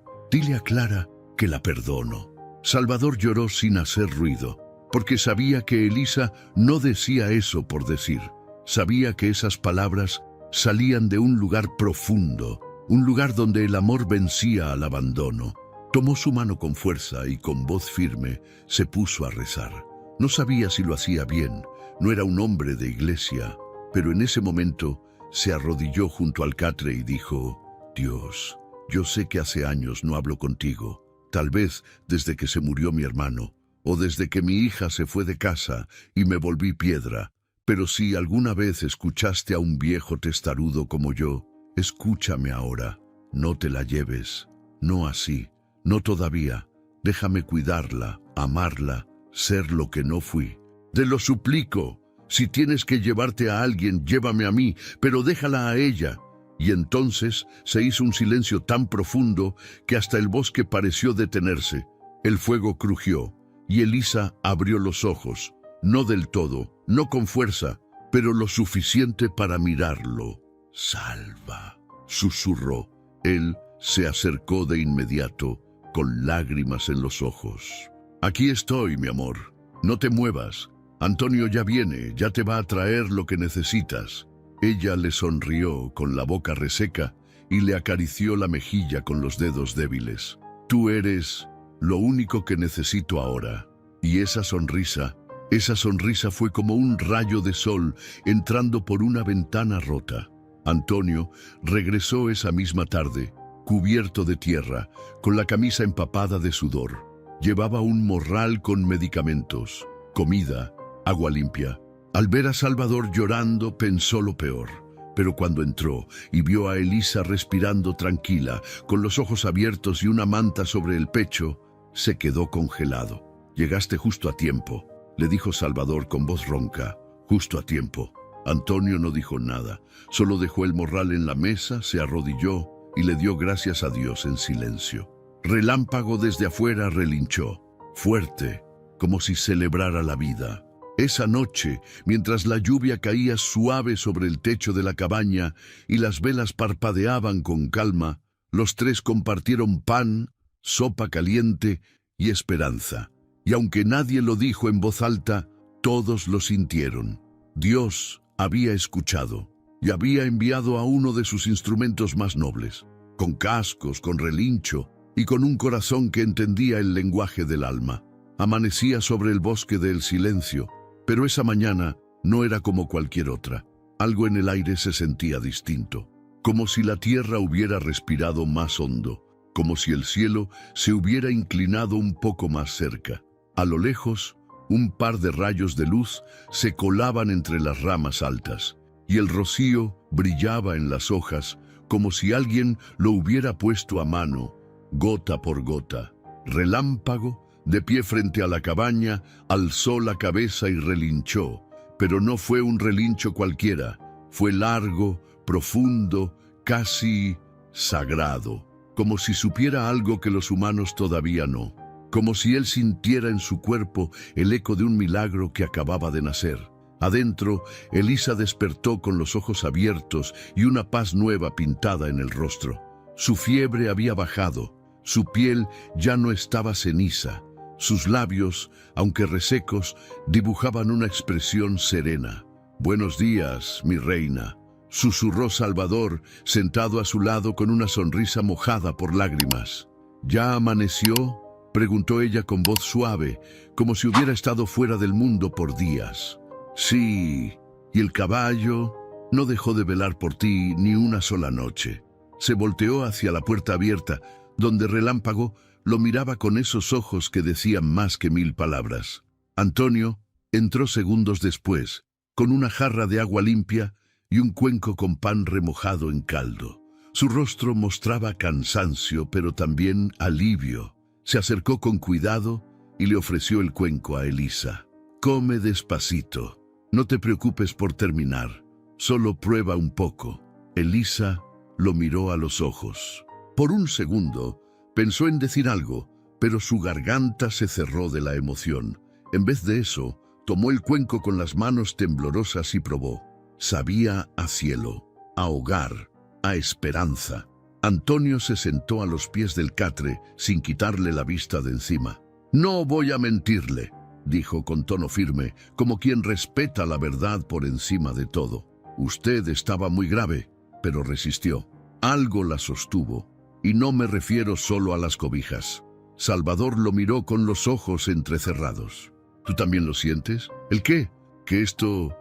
a Clara que la perdono. Salvador lloró sin hacer ruido, porque sabía que Elisa no decía eso por decir. Sabía que esas palabras salían de un lugar profundo, un lugar donde el amor vencía al abandono. Tomó su mano con fuerza y con voz firme se puso a rezar. No sabía si lo hacía bien, no era un hombre de iglesia, pero en ese momento se arrodilló junto al catre y dijo: Dios, yo sé que hace años no hablo contigo, tal vez desde que se murió mi hermano, o desde que mi hija se fue de casa y me volví piedra, pero si alguna vez escuchaste a un viejo testarudo como yo, escúchame ahora, no te la lleves, no así, no todavía, déjame cuidarla, amarla, ser lo que no fui. Te lo suplico, si tienes que llevarte a alguien, llévame a mí, pero déjala a ella. Y entonces se hizo un silencio tan profundo que hasta el bosque pareció detenerse. El fuego crujió y Elisa abrió los ojos, no del todo, no con fuerza, pero lo suficiente para mirarlo. Salva, susurró. Él se acercó de inmediato, con lágrimas en los ojos. Aquí estoy, mi amor. No te muevas. Antonio ya viene, ya te va a traer lo que necesitas. Ella le sonrió con la boca reseca y le acarició la mejilla con los dedos débiles. Tú eres lo único que necesito ahora. Y esa sonrisa fue como un rayo de sol entrando por una ventana rota. Antonio regresó esa misma tarde, cubierto de tierra, con la camisa empapada de sudor. Llevaba un morral con medicamentos, comida, agua limpia. Al ver a Salvador llorando, pensó lo peor. Pero cuando entró y vio a Elisa respirando tranquila, con los ojos abiertos y una manta sobre el pecho, se quedó congelado. Llegaste justo a tiempo, le dijo Salvador con voz ronca. Justo a tiempo. Antonio no dijo nada, solo dejó el morral en la mesa, se arrodilló y le dio gracias a Dios en silencio. Relámpago desde afuera relinchó, fuerte, como si celebrara la vida. Esa noche, mientras la lluvia caía suave sobre el techo de la cabaña y las velas parpadeaban con calma, los tres compartieron pan, sopa caliente y esperanza. Y aunque nadie lo dijo en voz alta, todos lo sintieron. Dios había escuchado y había enviado a uno de sus instrumentos más nobles, con cascos, con relincho y con un corazón que entendía el lenguaje del alma. Amanecía sobre el bosque del silencio, pero esa mañana no era como cualquier otra. Algo en el aire se sentía distinto, como si la tierra hubiera respirado más hondo, como si el cielo se hubiera inclinado un poco más cerca. A lo lejos, un par de rayos de luz se colaban entre las ramas altas, y el rocío brillaba en las hojas como si alguien lo hubiera puesto a mano, gota por gota. Relámpago, de pie frente a la cabaña, alzó la cabeza y relinchó, pero no fue un relincho cualquiera, fue largo, profundo, casi sagrado, como si supiera algo que los humanos todavía no, como si él sintiera en su cuerpo el eco de un milagro que acababa de nacer. Adentro, Elisa despertó con los ojos abiertos y una paz nueva pintada en el rostro. Su fiebre había bajado, su piel ya no estaba ceniza. Sus labios, aunque resecos, dibujaban una expresión serena. «Buenos días, mi reina», susurró Salvador, sentado a su lado con una sonrisa mojada por lágrimas. «¿Ya amaneció?», preguntó ella con voz suave, como si hubiera estado fuera del mundo por días. «Sí, y el caballo no dejó de velar por ti ni una sola noche». Se volteó hacia la puerta abierta, donde Relámpago lo miraba con esos ojos que decían más que 1000 palabras. Antonio entró segundos después, con una jarra de agua limpia y un cuenco con pan remojado en caldo. Su rostro mostraba cansancio, pero también alivio. Se acercó con cuidado y le ofreció el cuenco a Elisa. «Come despacito, no te preocupes por terminar, solo prueba un poco». Elisa lo miró a los ojos. Por un segundo pensó en decir algo, pero su garganta se cerró de la emoción. En vez de eso, tomó el cuenco con las manos temblorosas y probó. Sabía a cielo, a hogar, a esperanza. Antonio se sentó a los pies del catre sin quitarle la vista de encima. «No voy a mentirle», dijo con tono firme, como quien respeta la verdad por encima de todo. «Usted estaba muy grave, pero resistió. Algo la sostuvo, y no me refiero solo a las cobijas». Salvador lo miró con los ojos entrecerrados. «¿Tú también lo sientes? ¿El qué? Que esto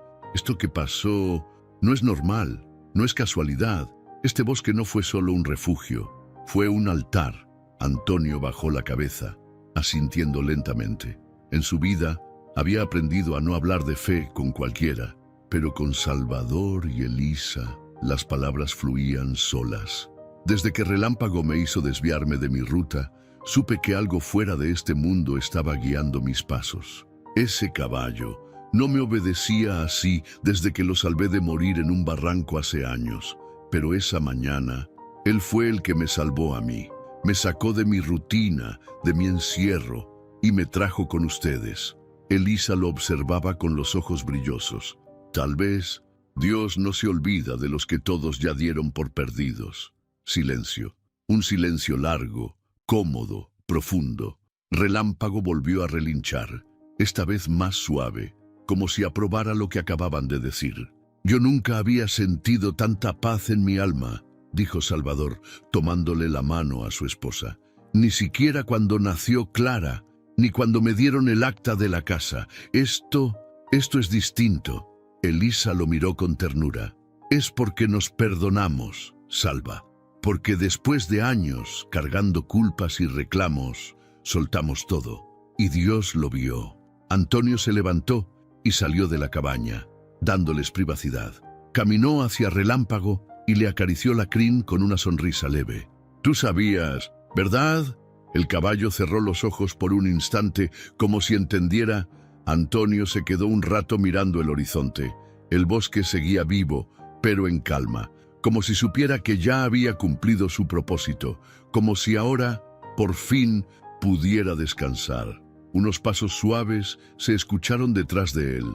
que pasó no es normal, no es casualidad. Este bosque no fue solo un refugio, fue un altar». Antonio bajó la cabeza, asintiendo lentamente. En su vida había aprendido a no hablar de fe con cualquiera, pero con Salvador y Elisa las palabras fluían solas. Desde que Relámpago me hizo desviarme de mi ruta, supe que algo fuera de este mundo estaba guiando mis pasos. Ese caballo no me obedecía así desde que lo salvé de morir en un barranco hace años, pero esa mañana él fue el que me salvó a mí. Me sacó de mi rutina, de mi encierro, y me trajo con ustedes. Elisa lo observaba con los ojos brillosos. Tal vez Dios no se olvida de los que todos ya dieron por perdidos. Silencio. Un silencio largo, cómodo, profundo. Relámpago volvió a relinchar, esta vez más suave, como si aprobara lo que acababan de decir. «Yo nunca había sentido tanta paz en mi alma», dijo Salvador, tomándole la mano a su esposa. «Ni siquiera cuando nació Clara, ni cuando me dieron el acta de la casa. Esto es distinto». Elisa lo miró con ternura. «Es porque nos perdonamos, Salva, porque después de años cargando culpas y reclamos, soltamos todo. Y Dios lo vio». Antonio se levantó y salió de la cabaña, dándoles privacidad. Caminó hacia Relámpago y le acarició la crin con una sonrisa leve. «Tú sabías, ¿verdad?». El caballo cerró los ojos por un instante, como si entendiera. Antonio se quedó un rato mirando el horizonte. El bosque seguía vivo, pero en calma, como si supiera que ya había cumplido su propósito, como si ahora, por fin, pudiera descansar. Unos pasos suaves se escucharon detrás de él.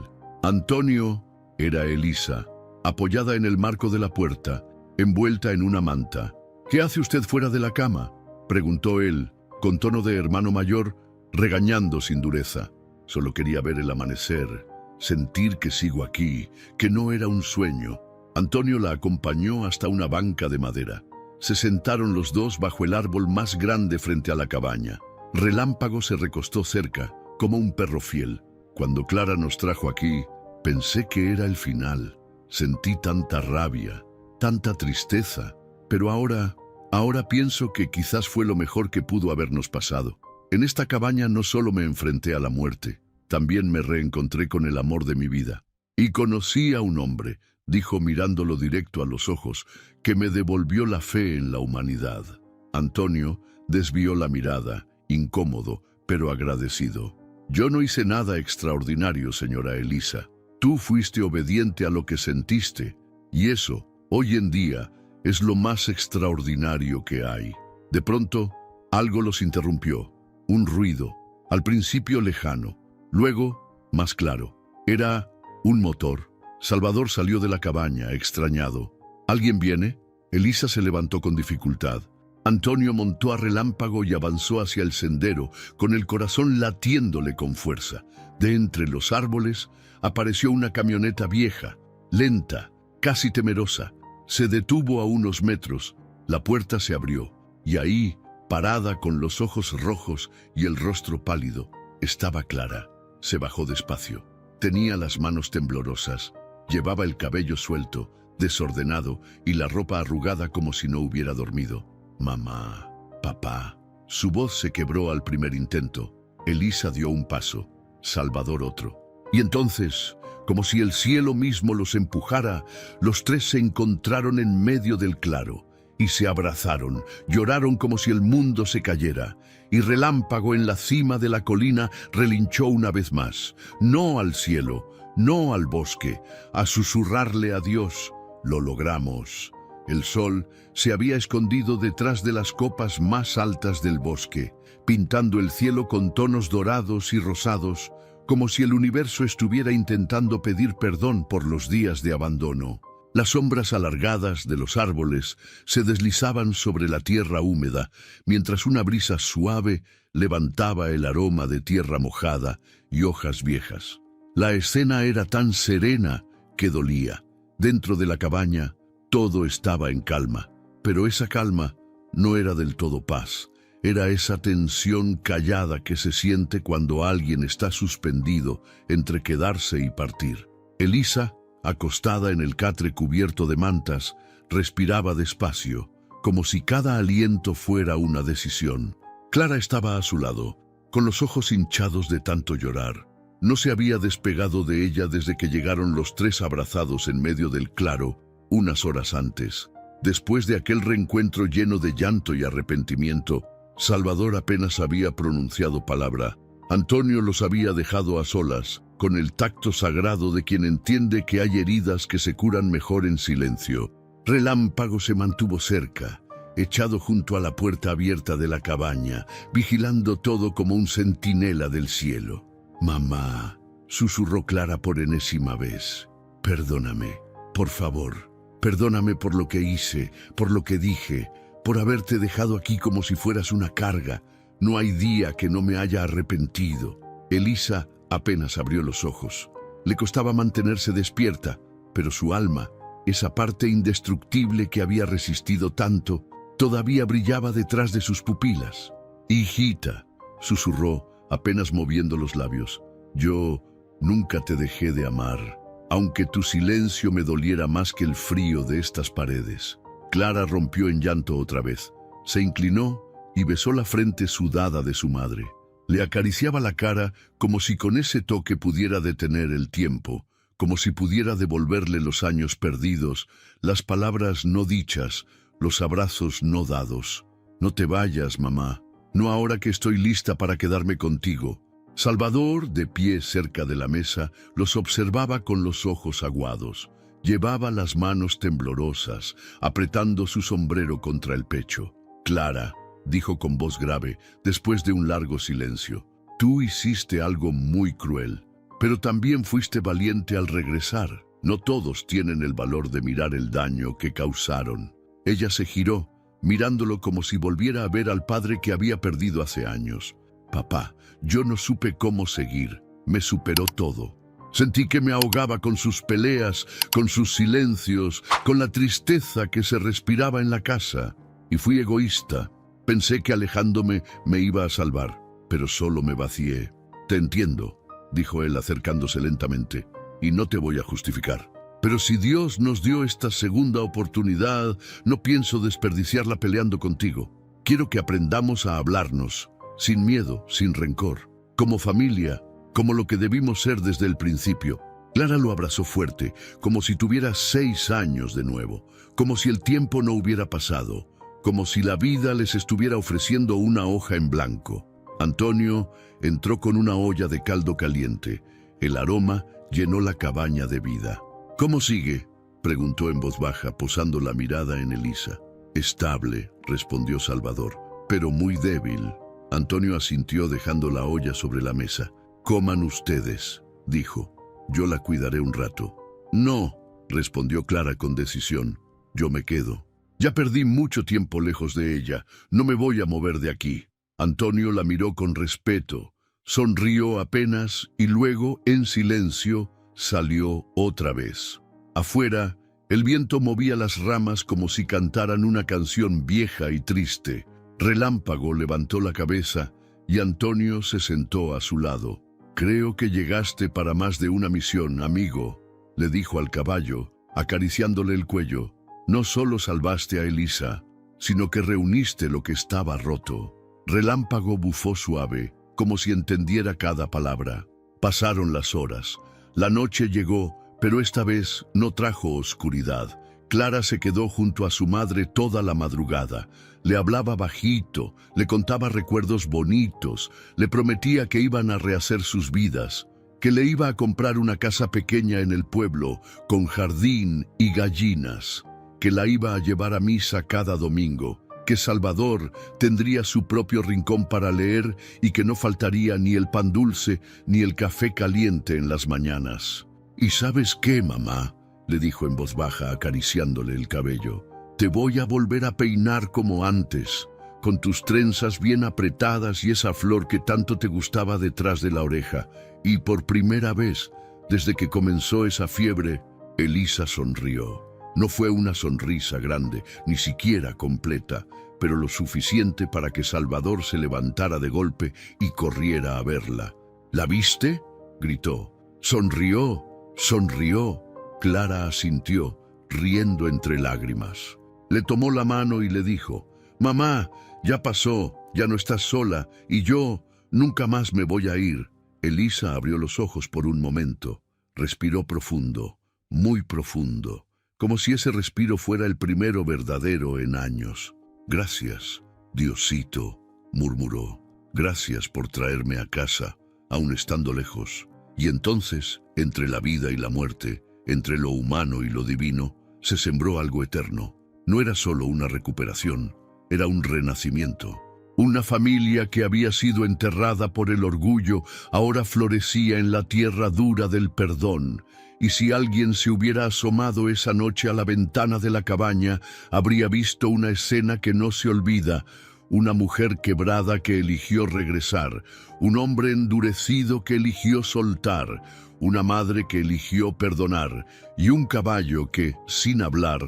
Antonio era Elisa, apoyada en el marco de la puerta, envuelta en una manta. «¿Qué hace usted fuera de la cama?», preguntó él, con tono de hermano mayor, regañando sin dureza. «Solo quería ver el amanecer, sentir que sigo aquí, que no era un sueño». Antonio la acompañó hasta una banca de madera. Se sentaron los dos bajo el árbol más grande frente a la cabaña. Relámpago se recostó cerca, como un perro fiel. «Cuando Clara nos trajo aquí, pensé que era el final. Sentí tanta rabia, tanta tristeza, pero ahora pienso que quizás fue lo mejor que pudo habernos pasado. En esta cabaña no solo me enfrenté a la muerte, también me reencontré con el amor de mi vida. Y conocí a un hombre», dijo mirándolo directo a los ojos, «que me devolvió la fe en la humanidad». Antonio desvió la mirada, incómodo, pero agradecido. «Yo no hice nada extraordinario, señora Elisa. Tú fuiste obediente a lo que sentiste, y eso, hoy en día, es lo más extraordinario que hay». De pronto, algo los interrumpió. Un ruido, al principio lejano, luego más claro. Era un motor. Salvador salió de la cabaña, extrañado. «¿Alguien viene?». Elisa se levantó con dificultad. Antonio montó a Relámpago y avanzó hacia el sendero, con el corazón latiéndole con fuerza. De entre los árboles apareció una camioneta vieja, lenta, casi temerosa. Se detuvo a unos metros, la puerta se abrió, y ahí, parada con los ojos rojos y el rostro pálido, estaba Clara. Se bajó despacio. Tenía las manos temblorosas, llevaba el cabello suelto, desordenado y la ropa arrugada como si no hubiera dormido. «Mamá, papá». Su voz se quebró al primer intento. Elisa dio un paso, Salvador otro. Y entonces, como si el cielo mismo los empujara, los tres se encontraron en medio del claro y se abrazaron, lloraron como si el mundo se cayera. Y Relámpago en la cima de la colina relinchó una vez más, no al cielo, no al bosque, a susurrarle a Dios: «Lo logramos, El sol se había escondido detrás de las copas más altas del bosque, pintando el cielo con tonos dorados y rosados, como si el universo estuviera intentando pedir perdón por los días de abandono. Las sombras alargadas de los árboles se deslizaban sobre la tierra húmeda, mientras una brisa suave levantaba el aroma de tierra mojada y hojas viejas. La escena era tan serena que dolía. Dentro de la cabaña, todo estaba en calma, pero esa calma no era del todo paz. Era esa tensión callada que se siente cuando alguien está suspendido entre quedarse y partir. Elisa, acostada en el catre cubierto de mantas, respiraba despacio, como si cada aliento fuera una decisión. Clara estaba a su lado, con los ojos hinchados de tanto llorar. No se había despegado de ella desde que llegaron los tres abrazados en medio del claro, unas horas antes. Después de aquel reencuentro lleno de llanto y arrepentimiento, Salvador apenas había pronunciado palabra. Antonio los había dejado a solas, con el tacto sagrado de quien entiende que hay heridas que se curan mejor en silencio. Relámpago se mantuvo cerca, echado junto a la puerta abierta de la cabaña, vigilando todo como un centinela del cielo. «Mamá», susurró Clara por enésima vez, «perdóname, por favor, perdóname por lo que hice, por lo que dije, por haberte dejado aquí como si fueras una carga. No hay día que no me haya arrepentido». Elisa apenas abrió los ojos. Le costaba mantenerse despierta, pero su alma, esa parte indestructible que había resistido tanto, todavía brillaba detrás de sus pupilas. «Hijita», susurró, apenas moviendo los labios, «yo nunca te dejé de amar, aunque tu silencio me doliera más que el frío de estas paredes». Clara rompió en llanto otra vez. Se inclinó y besó la frente sudada de su madre. Le acariciaba la cara como si con ese toque pudiera detener el tiempo, como si pudiera devolverle los años perdidos, las palabras no dichas, los abrazos no dados. «No te vayas, mamá, no ahora que estoy lista para quedarme contigo». Salvador, de pie cerca de la mesa, los observaba con los ojos aguados. Llevaba las manos temblorosas, apretando su sombrero contra el pecho. «Clara», dijo con voz grave, después de un largo silencio, «tú hiciste algo muy cruel, pero también fuiste valiente al regresar. No todos tienen el valor de mirar el daño que causaron». Ella se giró, mirándolo como si volviera a ver al padre que había perdido hace años. «Papá, yo no supe cómo seguir. Me superó todo. Sentí que me ahogaba con sus peleas, con sus silencios, con la tristeza que se respiraba en la casa. Y fui egoísta. Pensé que alejándome me iba a salvar, pero solo me vacié». «Te entiendo», dijo él acercándose lentamente, «y no te voy a justificar. Pero si Dios nos dio esta segunda oportunidad, no pienso desperdiciarla peleando contigo. Quiero que aprendamos a hablarnos, sin miedo, sin rencor, como familia, como lo que debimos ser desde el principio». Clara lo abrazó fuerte, como si tuviera 6 años de nuevo, como si el tiempo no hubiera pasado, como si la vida les estuviera ofreciendo una hoja en blanco. Antonio entró con una olla de caldo caliente. El aroma llenó la cabaña de vida. «¿Cómo sigue?», preguntó en voz baja, posando la mirada en Elisa. «Estable», respondió Salvador, «pero muy débil». Antonio asintió dejando la olla sobre la mesa. «Coman ustedes», dijo. «Yo la cuidaré un rato». «No», respondió Clara con decisión. «Yo me quedo. Ya perdí mucho tiempo lejos de ella. No me voy a mover de aquí». Antonio la miró con respeto. Sonrió apenas y luego, en silencio, salió otra vez. Afuera, el viento movía las ramas como si cantaran una canción vieja y triste. Relámpago levantó la cabeza y Antonio se sentó a su lado. «Creo que llegaste para más de una misión, amigo», le dijo al caballo, acariciándole el cuello. «No solo salvaste a Elisa, sino que reuniste lo que estaba roto». Relámpago bufó suave, como si entendiera cada palabra. Pasaron las horas. La noche llegó, pero esta vez no trajo oscuridad. Clara se quedó junto a su madre toda la madrugada. Le hablaba bajito, le contaba recuerdos bonitos, le prometía que iban a rehacer sus vidas, que le iba a comprar una casa pequeña en el pueblo, con jardín y gallinas. que la iba a llevar a misa cada domingo, que Salvador tendría su propio rincón para leer y que no faltaría ni el pan dulce ni el café caliente en las mañanas. «¿Y sabes qué, mamá?», le dijo en voz baja, acariciándole el cabello. «Te voy a volver a peinar como antes, con tus trenzas bien apretadas y esa flor que tanto te gustaba detrás de la oreja». Y por primera vez, desde que comenzó esa fiebre, Elisa sonrió. No fue una sonrisa grande, ni siquiera completa, pero lo suficiente para que Salvador se levantara de golpe y corriera a verla. «¿La viste?», gritó. «Sonrió, sonrió». Clara asintió, riendo entre lágrimas. Le tomó la mano y le dijo: «Mamá, ya pasó, ya no estás sola, y yo nunca más me voy a ir». Elisa abrió los ojos por un momento, respiró profundo, muy profundo, como si ese respiro fuera el primero verdadero en años. «Gracias, Diosito», murmuró. «Gracias por traerme a casa, aun estando lejos». Y entonces, entre la vida y la muerte, entre lo humano y lo divino, se sembró algo eterno. No era solo una recuperación, era un renacimiento. Una familia que había sido enterrada por el orgullo ahora florecía en la tierra dura del perdón. Y si alguien se hubiera asomado esa noche a la ventana de la cabaña, habría visto una escena que no se olvida: una mujer quebrada que eligió regresar, un hombre endurecido que eligió soltar, una madre que eligió perdonar, y un caballo que, sin hablar,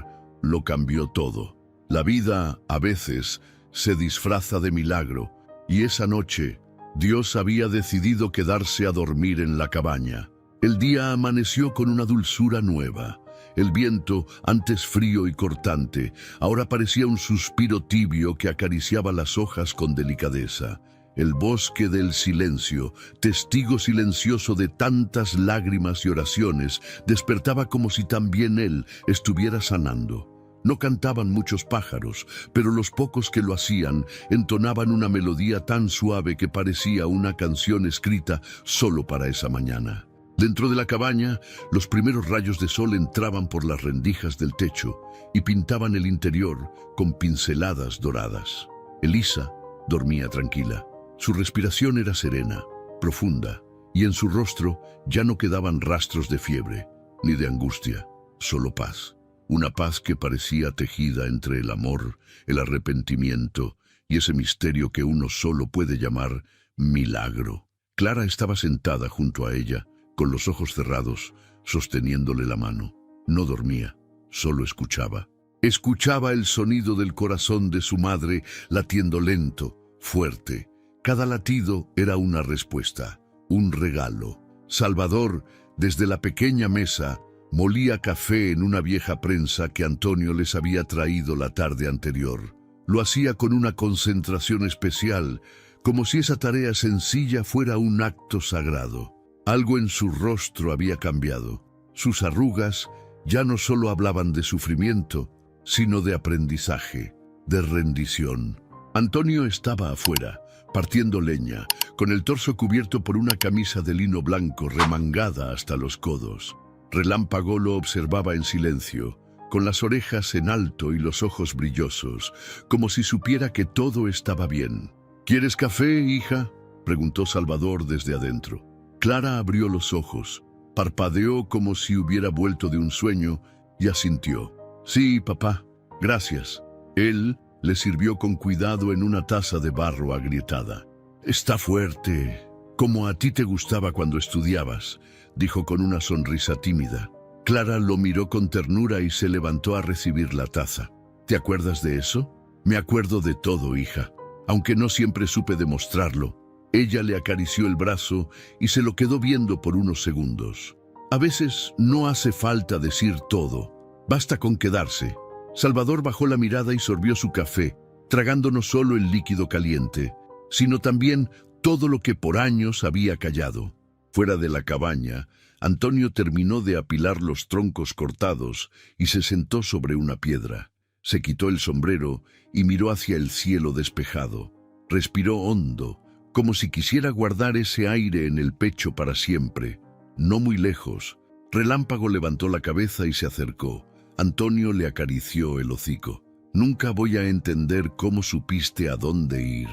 lo cambió todo. La vida, a veces, se disfraza de milagro, y esa noche Dios había decidido quedarse a dormir en la cabaña. El día amaneció con una dulzura nueva. El viento, antes frío y cortante, ahora parecía un suspiro tibio que acariciaba las hojas con delicadeza. El bosque del silencio, testigo silencioso de tantas lágrimas y oraciones, despertaba como si también él estuviera sanando. No cantaban muchos pájaros, pero los pocos que lo hacían entonaban una melodía tan suave que parecía una canción escrita solo para esa mañana. Dentro de la cabaña, los primeros rayos de sol entraban por las rendijas del techo y pintaban el interior con pinceladas doradas. Elisa dormía tranquila. Su respiración era serena, profunda, y en su rostro ya no quedaban rastros de fiebre ni de angustia, solo paz. Una paz que parecía tejida entre el amor, el arrepentimiento y ese misterio que uno solo puede llamar milagro. Clara estaba sentada junto a ella, con los ojos cerrados, sosteniéndole la mano. No dormía, solo escuchaba. Escuchaba el sonido del corazón de su madre latiendo lento, fuerte. Cada latido era una respuesta, un regalo. Salvador, desde la pequeña mesa, molía café en una vieja prensa que Antonio les había traído la tarde anterior. Lo hacía con una concentración especial, como si esa tarea sencilla fuera un acto sagrado. Algo en su rostro había cambiado. Sus arrugas ya no solo hablaban de sufrimiento, sino de aprendizaje, de rendición. Antonio estaba afuera, partiendo leña, con el torso cubierto por una camisa de lino blanco remangada hasta los codos. Relámpago lo observaba en silencio, con las orejas en alto y los ojos brillosos, como si supiera que todo estaba bien. «¿Quieres café, hija?», preguntó Salvador desde adentro. Clara abrió los ojos, parpadeó como si hubiera vuelto de un sueño y asintió. «Sí, papá, gracias». Él le sirvió con cuidado en una taza de barro agrietada. «Está fuerte, como a ti te gustaba cuando estudiabas», dijo con una sonrisa tímida. Clara lo miró con ternura y se levantó a recibir la taza. «¿Te acuerdas de eso?». «Me acuerdo de todo, hija, aunque no siempre supe demostrarlo». Ella le acarició el brazo y se lo quedó viendo por unos segundos. A veces no hace falta decir todo, basta con quedarse. Salvador bajó la mirada y sorbió su café, tragando no solo el líquido caliente, sino también todo lo que por años había callado. Fuera de la cabaña, Antonio terminó de apilar los troncos cortados y se sentó sobre una piedra. Se quitó el sombrero y miró hacia el cielo despejado. Respiró hondo, como si quisiera guardar ese aire en el pecho para siempre. No muy lejos, Relámpago levantó la cabeza y se acercó. Antonio le acarició el hocico. «Nunca voy a entender cómo supiste a dónde ir»,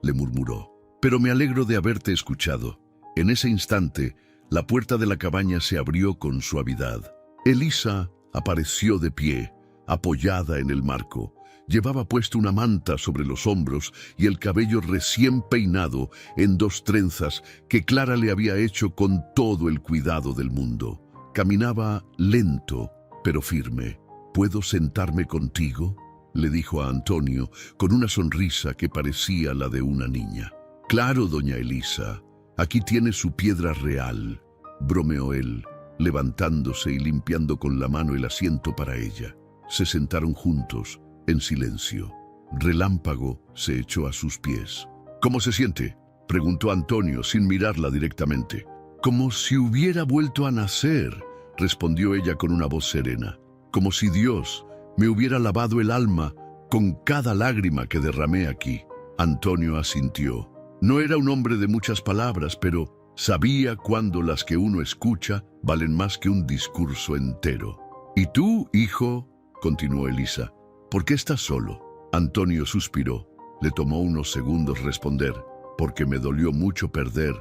le murmuró. «Pero me alegro de haberte escuchado». En ese instante, la puerta de la cabaña se abrió con suavidad. Elisa apareció de pie, apoyada en el marco. Llevaba puesto una manta sobre los hombros y el cabello recién peinado en 2 trenzas que Clara le había hecho con todo el cuidado del mundo. Caminaba lento, pero firme. «¿Puedo sentarme contigo?», le dijo a Antonio con una sonrisa que parecía la de una niña. «Claro, doña Elisa, aquí tiene su piedra real», bromeó él, levantándose y limpiando con la mano el asiento para ella. Se sentaron juntos, en silencio. Relámpago se echó a sus pies. «¿Cómo se siente?», preguntó Antonio sin mirarla directamente. «Como si hubiera vuelto a nacer», respondió ella con una voz serena. «Como si Dios me hubiera lavado el alma con cada lágrima que derramé aquí». Antonio asintió. No era un hombre de muchas palabras, pero sabía cuando las que uno escucha valen más que un discurso entero. «¿Y tú, hijo?», continuó Elisa, «¿por qué estás solo?». Antonio suspiró. Le tomó unos segundos responder. «Porque me dolió mucho perder»,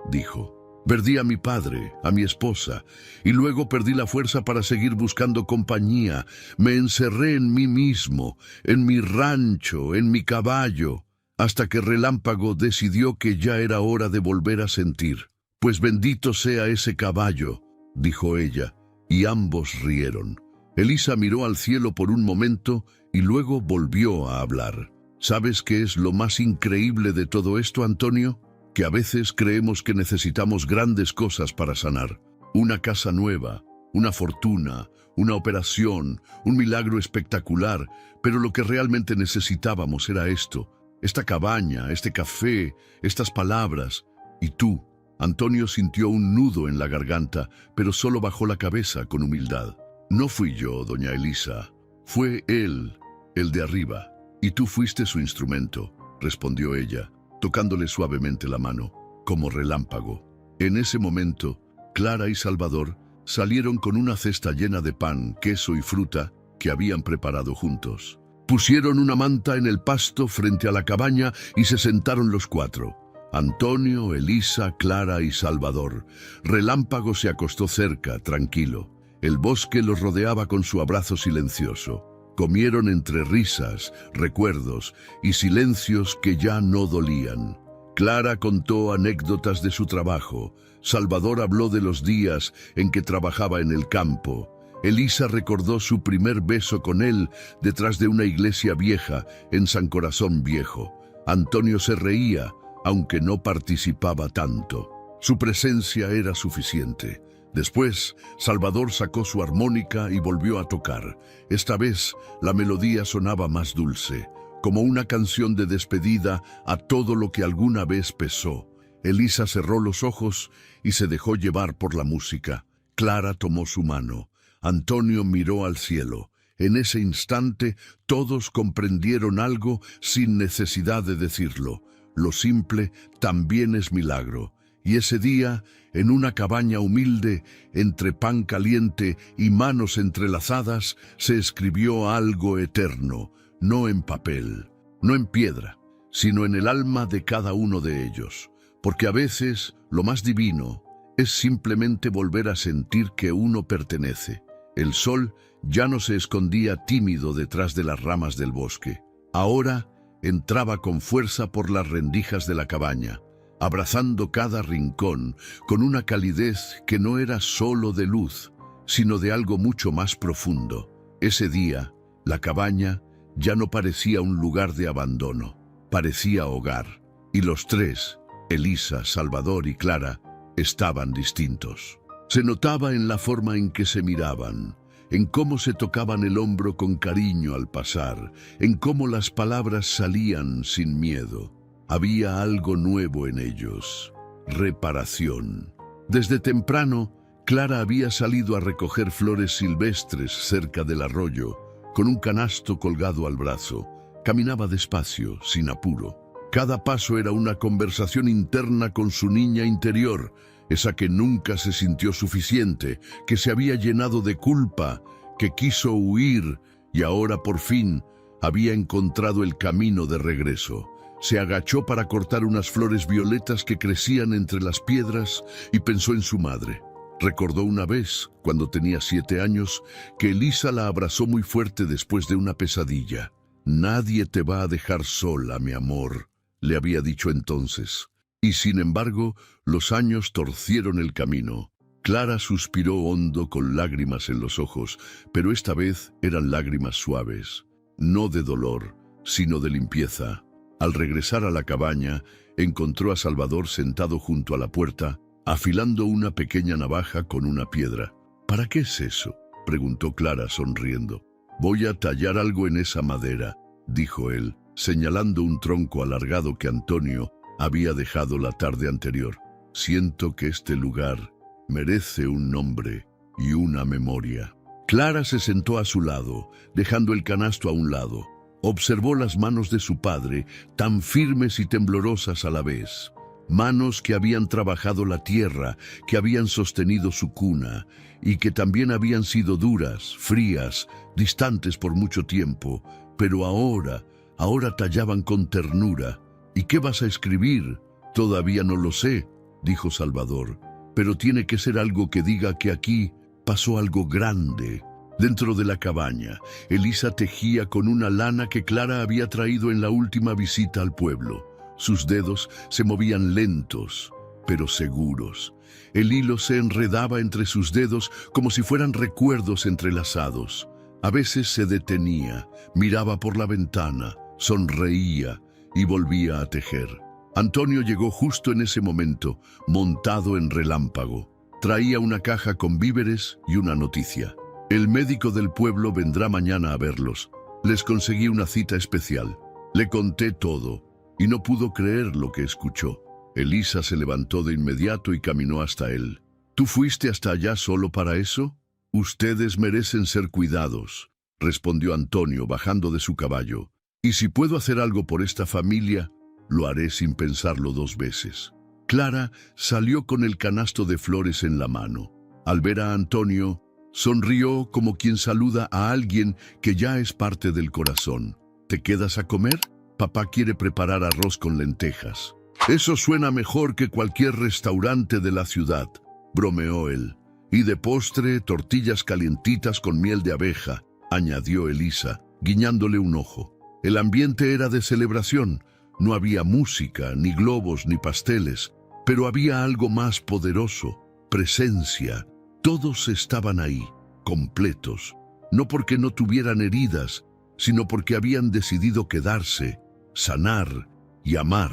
dijo. «Perdí a mi padre, a mi esposa, y luego perdí la fuerza para seguir buscando compañía. Me encerré en mí mismo, en mi rancho, en mi caballo, hasta que Relámpago decidió que ya era hora de volver a sentir. Pues bendito sea ese caballo», dijo ella, y ambos rieron. Elisa miró al cielo por un momento y luego volvió a hablar. «¿Sabes qué es lo más increíble de todo esto, Antonio? Que a veces creemos que necesitamos grandes cosas para sanar. Una casa nueva, una fortuna, una operación, un milagro espectacular, pero lo que realmente necesitábamos era esto, esta cabaña, este café, estas palabras. Y tú». Antonio sintió un nudo en la garganta, pero solo bajó la cabeza con humildad. «No fui yo, doña Elisa, fue él, el de arriba, y tú fuiste su instrumento», respondió ella, tocándole suavemente la mano, como relámpago. En ese momento, Clara y Salvador salieron con una cesta llena de pan, queso y fruta que habían preparado juntos. Pusieron una manta en el pasto frente a la cabaña y se sentaron los 4. Antonio, Elisa, Clara y Salvador. Relámpago se acostó cerca, tranquilo. El bosque los rodeaba con su abrazo silencioso. Comieron entre risas, recuerdos y silencios que ya no dolían. Clara contó anécdotas de su trabajo. Salvador habló de los días en que trabajaba en el campo. Elisa recordó su primer beso con él detrás de una iglesia vieja en San Corazón Viejo. Antonio se reía, aunque no participaba tanto. Su presencia era suficiente. Después, Salvador sacó su armónica y volvió a tocar. Esta vez, la melodía sonaba más dulce, como una canción de despedida a todo lo que alguna vez pesó. Elisa cerró los ojos y se dejó llevar por la música. Clara tomó su mano. Antonio miró al cielo. En ese instante, todos comprendieron algo sin necesidad de decirlo. Lo simple también es milagro. Y ese día, en una cabaña humilde, entre pan caliente y manos entrelazadas, se escribió algo eterno, no en papel, no en piedra, sino en el alma de cada uno de ellos. Porque a veces, lo más divino es simplemente volver a sentir que uno pertenece. El sol ya no se escondía tímido detrás de las ramas del bosque. Ahora entraba con fuerza por las rendijas de la cabaña, abrazando cada rincón con una calidez que no era solo de luz, sino de algo mucho más profundo. Ese día, la cabaña ya no parecía un lugar de abandono, parecía hogar. Y los 3, Elisa, Salvador y Clara, estaban distintos. Se notaba en la forma en que se miraban, en cómo se tocaban el hombro con cariño al pasar, en cómo las palabras salían sin miedo. Había algo nuevo en ellos, reparación. Desde temprano, Clara había salido a recoger flores silvestres cerca del arroyo, con un canasto colgado al brazo. Caminaba despacio, sin apuro. Cada paso era una conversación interna con su niña interior, esa que nunca se sintió suficiente, que se había llenado de culpa, que quiso huir y ahora por fin había encontrado el camino de regreso. Se agachó para cortar unas flores violetas que crecían entre las piedras y pensó en su madre. Recordó una vez, cuando tenía 7 años, que Elisa la abrazó muy fuerte después de una pesadilla. «Nadie te va a dejar sola, mi amor», le había dicho entonces. Y sin embargo, los años torcieron el camino. Clara suspiró hondo con lágrimas en los ojos, pero esta vez eran lágrimas suaves, no de dolor, sino de limpieza. Al regresar a la cabaña, encontró a Salvador sentado junto a la puerta, afilando una pequeña navaja con una piedra. «¿Para qué es eso?», preguntó Clara sonriendo. «Voy a tallar algo en esa madera», dijo él, señalando un tronco alargado que Antonio había dejado la tarde anterior. «Siento que este lugar merece un nombre y una memoria». Clara se sentó a su lado, dejando el canasto a un lado. Observó las manos de su padre, tan firmes y temblorosas a la vez. Manos que habían trabajado la tierra, que habían sostenido su cuna, y que también habían sido duras, frías, distantes por mucho tiempo, pero ahora tallaban con ternura. «¿Y qué vas a escribir?». «Todavía no lo sé», dijo Salvador, «pero tiene que ser algo que diga que aquí pasó algo grande». Dentro de la cabaña, Elisa tejía con una lana que Clara había traído en la última visita al pueblo. Sus dedos se movían lentos, pero seguros. El hilo se enredaba entre sus dedos como si fueran recuerdos entrelazados. A veces se detenía, miraba por la ventana, sonreía y volvía a tejer. Antonio llegó justo en ese momento, montado en Relámpago. Traía una caja con víveres y una noticia. «El médico del pueblo vendrá mañana a verlos. Les conseguí una cita especial». Le conté todo, y no pudo creer lo que escuchó. Elisa se levantó de inmediato y caminó hasta él. «¿Tú fuiste hasta allá solo para eso?». «Ustedes merecen ser cuidados», respondió Antonio bajando de su caballo. «Y si puedo hacer algo por esta familia, lo haré sin pensarlo 2 veces». Clara salió con el canasto de flores en la mano. Al ver a Antonio, sonrió como quien saluda a alguien que ya es parte del corazón. «¿Te quedas a comer? Papá quiere preparar arroz con lentejas». «Eso suena mejor que cualquier restaurante de la ciudad», bromeó él. «Y de postre, tortillas calientitas con miel de abeja», añadió Elisa, guiñándole un ojo. El ambiente era de celebración. No había música, ni globos, ni pasteles, pero había algo más poderoso: presencia. Todos estaban ahí, completos, no porque no tuvieran heridas, sino porque habían decidido quedarse, sanar y amar.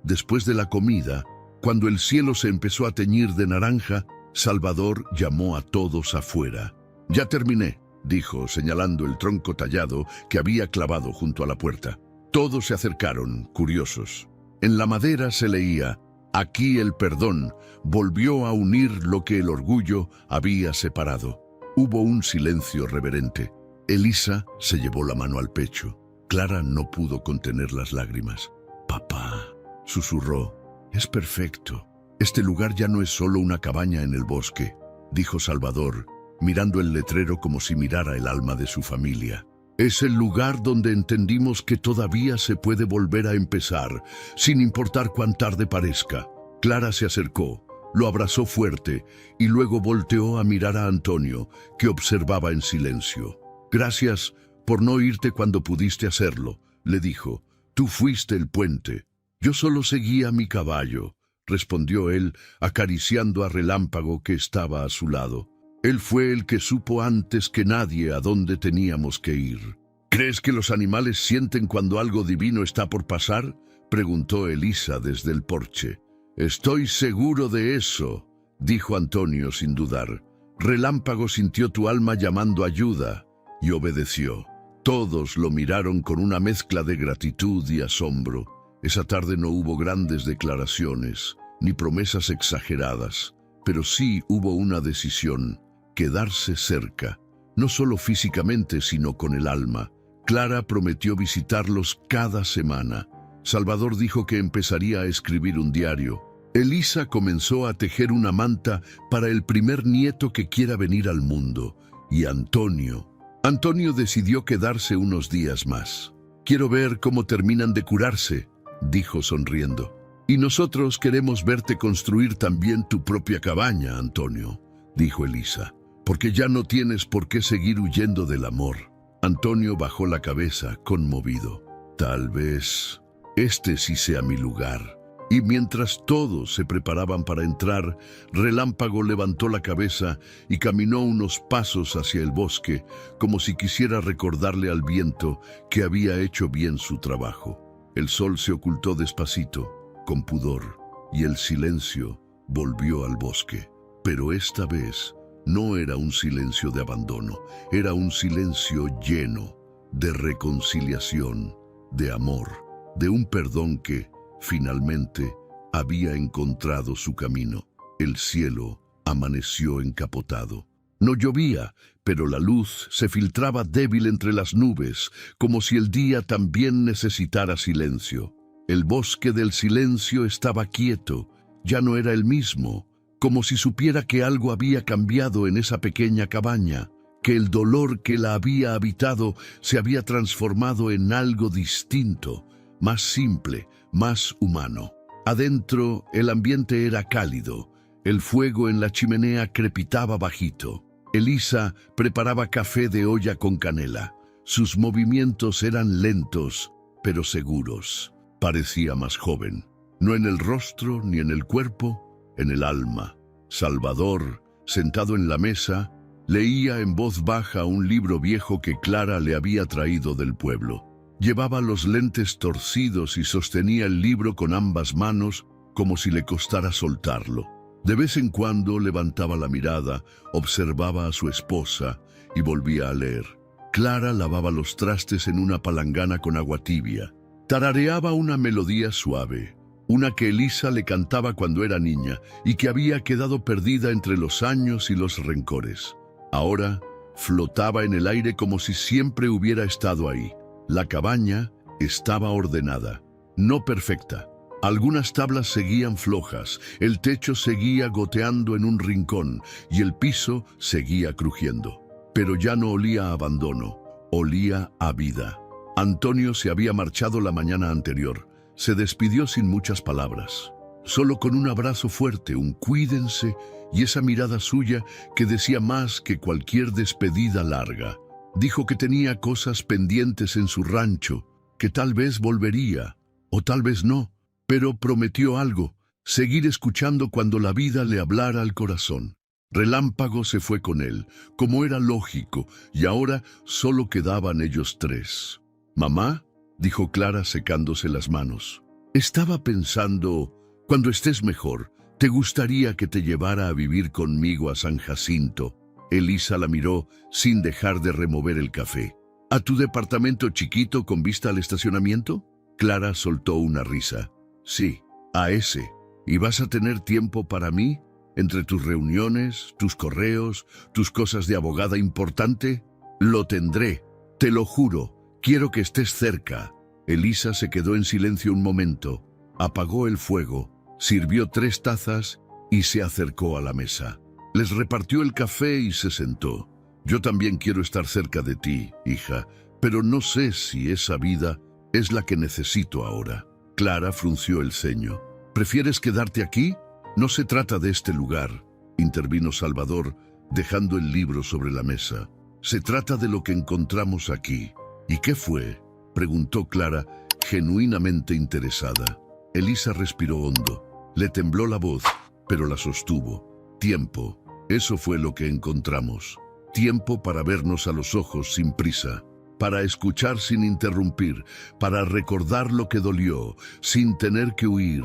Después de la comida, cuando el cielo se empezó a teñir de naranja, Salvador llamó a todos afuera. «Ya terminé», dijo, señalando el tronco tallado que había clavado junto a la puerta. Todos se acercaron, curiosos. En la madera se leía: «Aquí el perdón volvió a unir lo que el orgullo había separado». Hubo un silencio reverente. Elisa se llevó la mano al pecho. Clara no pudo contener las lágrimas. «Papá», susurró, «es perfecto. Este lugar ya no es solo una cabaña en el bosque», dijo Salvador, mirando el letrero como si mirara el alma de su familia. «Es el lugar donde entendimos que todavía se puede volver a empezar, sin importar cuán tarde parezca». Clara se acercó, lo abrazó fuerte y luego volteó a mirar a Antonio, que observaba en silencio. «Gracias por no irte cuando pudiste hacerlo», le dijo. «Tú fuiste el puente. Yo solo seguía mi caballo», respondió él, acariciando a Relámpago que estaba a su lado. «Él fue el que supo antes que nadie a dónde teníamos que ir». «¿Crees que los animales sienten cuando algo divino está por pasar?», preguntó Elisa desde el porche. «Estoy seguro de eso», dijo Antonio sin dudar. «Relámpago sintió tu alma llamando ayuda y obedeció». Todos lo miraron con una mezcla de gratitud y asombro. Esa tarde no hubo grandes declaraciones, ni promesas exageradas, pero sí hubo una decisión: quedarse cerca, no solo físicamente, sino con el alma. Clara prometió visitarlos cada semana. Salvador dijo que empezaría a escribir un diario. Elisa comenzó a tejer una manta para el primer nieto que quiera venir al mundo. ¿Y Antonio? Antonio decidió quedarse unos días más. Quiero ver cómo terminan de curarse, dijo sonriendo. Y nosotros queremos verte construir también tu propia cabaña, Antonio, dijo Elisa, porque ya no tienes por qué seguir huyendo del amor. Antonio bajó la cabeza, conmovido. Tal vez este sí sea mi lugar. Y mientras todos se preparaban para entrar, Relámpago levantó la cabeza y caminó unos pasos hacia el bosque, como si quisiera recordarle al viento que había hecho bien su trabajo. El sol se ocultó despacito, con pudor, y el silencio volvió al bosque. Pero esta vez no era un silencio de abandono, era un silencio lleno de reconciliación, de amor, de un perdón que, finalmente, había encontrado su camino. El cielo amaneció encapotado. No llovía, pero la luz se filtraba débil entre las nubes, como si el día también necesitara silencio. El bosque del silencio estaba quieto, ya no era el mismo, como si supiera que algo había cambiado en esa pequeña cabaña, que el dolor que la había habitado se había transformado en algo distinto, más simple, más humano. Adentro el ambiente era cálido, el fuego en la chimenea crepitaba bajito. Elisa preparaba café de olla con canela. Sus movimientos eran lentos, pero seguros. Parecía más joven, no en el rostro ni en el cuerpo, en el alma. Salvador, sentado en la mesa, leía en voz baja un libro viejo que Clara le había traído del pueblo. Llevaba los lentes torcidos y sostenía el libro con ambas manos como si le costara soltarlo. De vez en cuando levantaba la mirada, observaba a su esposa y volvía a leer. Clara lavaba los trastes en una palangana con agua tibia. Tarareaba una melodía suave, una que Elisa le cantaba cuando era niña y que había quedado perdida entre los años y los rencores. Ahora flotaba en el aire como si siempre hubiera estado ahí. La cabaña estaba ordenada, no perfecta. Algunas tablas seguían flojas, el techo seguía goteando en un rincón y el piso seguía crujiendo. Pero ya no olía a abandono, olía a vida. Antonio se había marchado la mañana anterior. Se despidió sin muchas palabras, solo con un abrazo fuerte, un cuídense y esa mirada suya que decía más que cualquier despedida larga. Dijo que tenía cosas pendientes en su rancho, que tal vez volvería, o tal vez no, pero prometió algo, seguir escuchando cuando la vida le hablara al corazón. Relámpago se fue con él, como era lógico, y ahora solo quedaban ellos tres. «Mamá», dijo Clara secándose las manos, «estaba pensando, cuando estés mejor, ¿te gustaría que te llevara a vivir conmigo a San Jacinto?» Elisa la miró sin dejar de remover el café. «¿A tu departamento chiquito con vista al estacionamiento?» Clara soltó una risa. «Sí, a ese. ¿Y vas a tener tiempo para mí? Entre tus reuniones, tus correos, tus cosas de abogada importante?» «Lo tendré, te lo juro. Quiero que estés cerca». Elisa se quedó en silencio un momento, apagó el fuego, sirvió 3 tazas y se acercó a la mesa. Les repartió el café y se sentó. «Yo también quiero estar cerca de ti, hija, pero no sé si esa vida es la que necesito ahora». Clara frunció el ceño. «¿Prefieres quedarte aquí? No se trata de este lugar», intervino Salvador, dejando el libro sobre la mesa. «Se trata de lo que encontramos aquí». «¿Y qué fue?», preguntó Clara, genuinamente interesada. Elisa respiró hondo. Le tembló la voz, pero la sostuvo. «Tiempo. Eso fue lo que encontramos. Tiempo para vernos a los ojos sin prisa, para escuchar sin interrumpir, para recordar lo que dolió, sin tener que huir,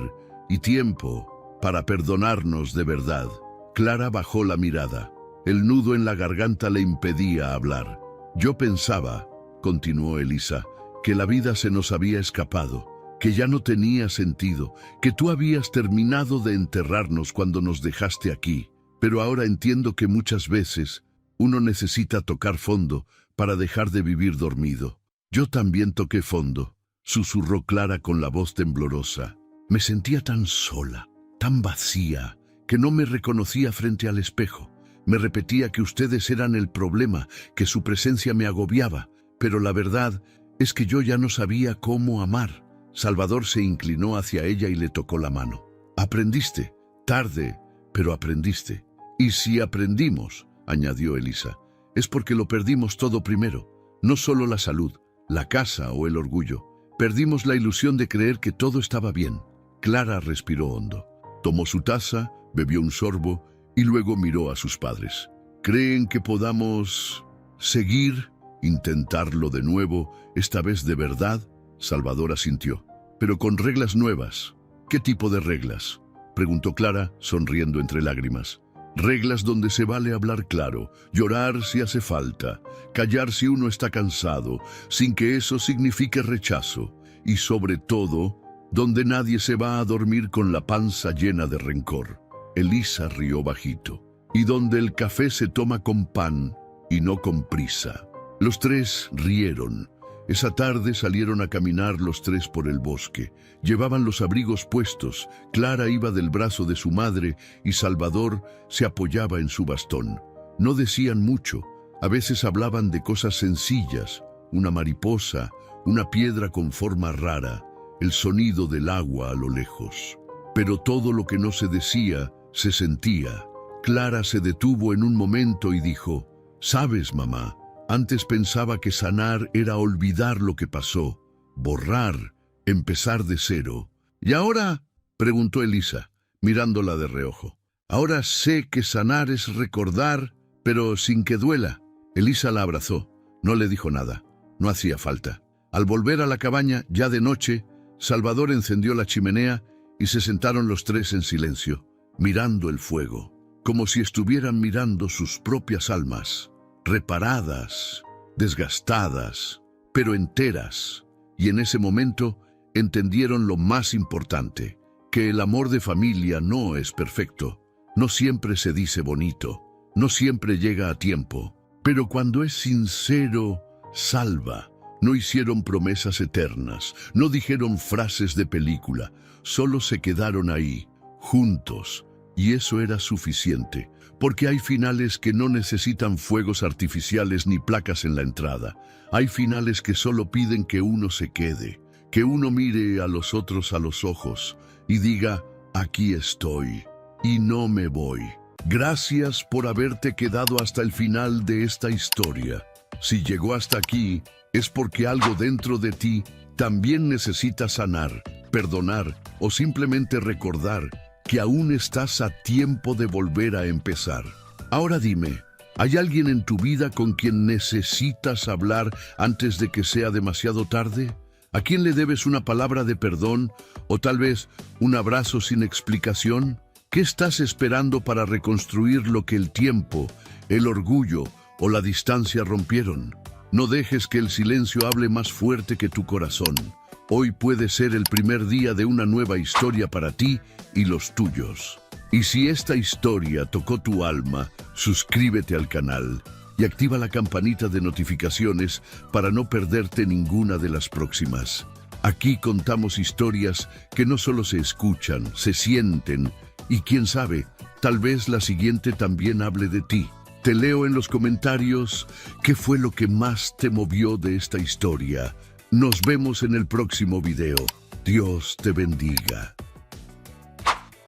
y tiempo para perdonarnos de verdad». Clara bajó la mirada. El nudo en la garganta le impedía hablar. «Yo pensaba», continuó Elisa, «que la vida se nos había escapado, que ya no tenía sentido, que tú habías terminado de enterrarnos cuando nos dejaste aquí. Pero ahora entiendo que muchas veces uno necesita tocar fondo para dejar de vivir dormido». «Yo también toqué fondo», susurró Clara con la voz temblorosa. «Me sentía tan sola, tan vacía, que no me reconocía frente al espejo. Me repetía que ustedes eran el problema, que su presencia me agobiaba, pero la verdad es que yo ya no sabía cómo amar. Salvador se inclinó hacia ella y le tocó la mano. Aprendiste, tarde, pero aprendiste. Y si aprendimos, añadió Elisa, es porque lo perdimos todo primero, no solo la salud, la casa o el orgullo. Perdimos la ilusión de creer que todo estaba bien. Clara respiró hondo. Tomó su taza, bebió un sorbo y luego miró a sus padres. ¿Creen que podamos seguir, intentarlo de nuevo, esta vez de verdad? Salvador asintió. Pero con reglas nuevas. ¿Qué tipo de reglas?, preguntó Clara, sonriendo entre lágrimas. Reglas donde se vale hablar claro, llorar si hace falta, callar si uno está cansado, sin que eso signifique rechazo, y sobre todo, donde nadie se va a dormir con la panza llena de rencor. Elisa rió bajito. Y donde el café se toma con pan y no con prisa. Los tres rieron. Esa tarde salieron a caminar los tres por el bosque. Llevaban los abrigos puestos. Clara iba del brazo de su madre y Salvador se apoyaba en su bastón. No decían mucho. A veces hablaban de cosas sencillas. Una mariposa, una piedra con forma rara, el sonido del agua a lo lejos. Pero todo lo que no se decía, se sentía. Clara se detuvo en un momento y dijo, «¿Sabes, mamá? Antes pensaba que sanar era olvidar lo que pasó, borrar, empezar de cero». «¿Y ahora?», preguntó Elisa, mirándola de reojo. «Ahora sé que sanar es recordar, pero sin que duela». Elisa la abrazó. No le dijo nada. No hacía falta. Al volver a la cabaña, ya de noche, Salvador encendió la chimenea y se sentaron los tres en silencio, mirando el fuego, como si estuvieran mirando sus propias almas, reparadas, desgastadas, pero enteras. Y en ese momento entendieron lo más importante, que el amor de familia no es perfecto, no siempre se dice bonito, no siempre llega a tiempo, pero cuando es sincero, salva. No hicieron promesas eternas, no dijeron frases de película, solo se quedaron ahí, juntos, y eso era suficiente, porque hay finales que no necesitan fuegos artificiales ni placas en la entrada. Hay finales que solo piden que uno se quede, que uno mire a los otros a los ojos y diga, aquí estoy, y no me voy. Gracias por haberte quedado hasta el final de esta historia. Si llegó hasta aquí, es porque algo dentro de ti también necesita sanar, perdonar o simplemente recordar que aún estás a tiempo de volver a empezar. Ahora dime, ¿hay alguien en tu vida con quien necesitas hablar antes de que sea demasiado tarde? ¿A quién le debes una palabra de perdón o tal vez un abrazo sin explicación? ¿Qué estás esperando para reconstruir lo que el tiempo, el orgullo o la distancia rompieron? No dejes que el silencio hable más fuerte que tu corazón. Hoy puede ser el primer día de una nueva historia para ti y los tuyos. Y si esta historia tocó tu alma, suscríbete al canal y activa la campanita de notificaciones para no perderte ninguna de las próximas. Aquí contamos historias que no solo se escuchan, se sienten y quién sabe, tal vez la siguiente también hable de ti. Te leo en los comentarios qué fue lo que más te movió de esta historia. Nos vemos en el próximo video. Dios te bendiga.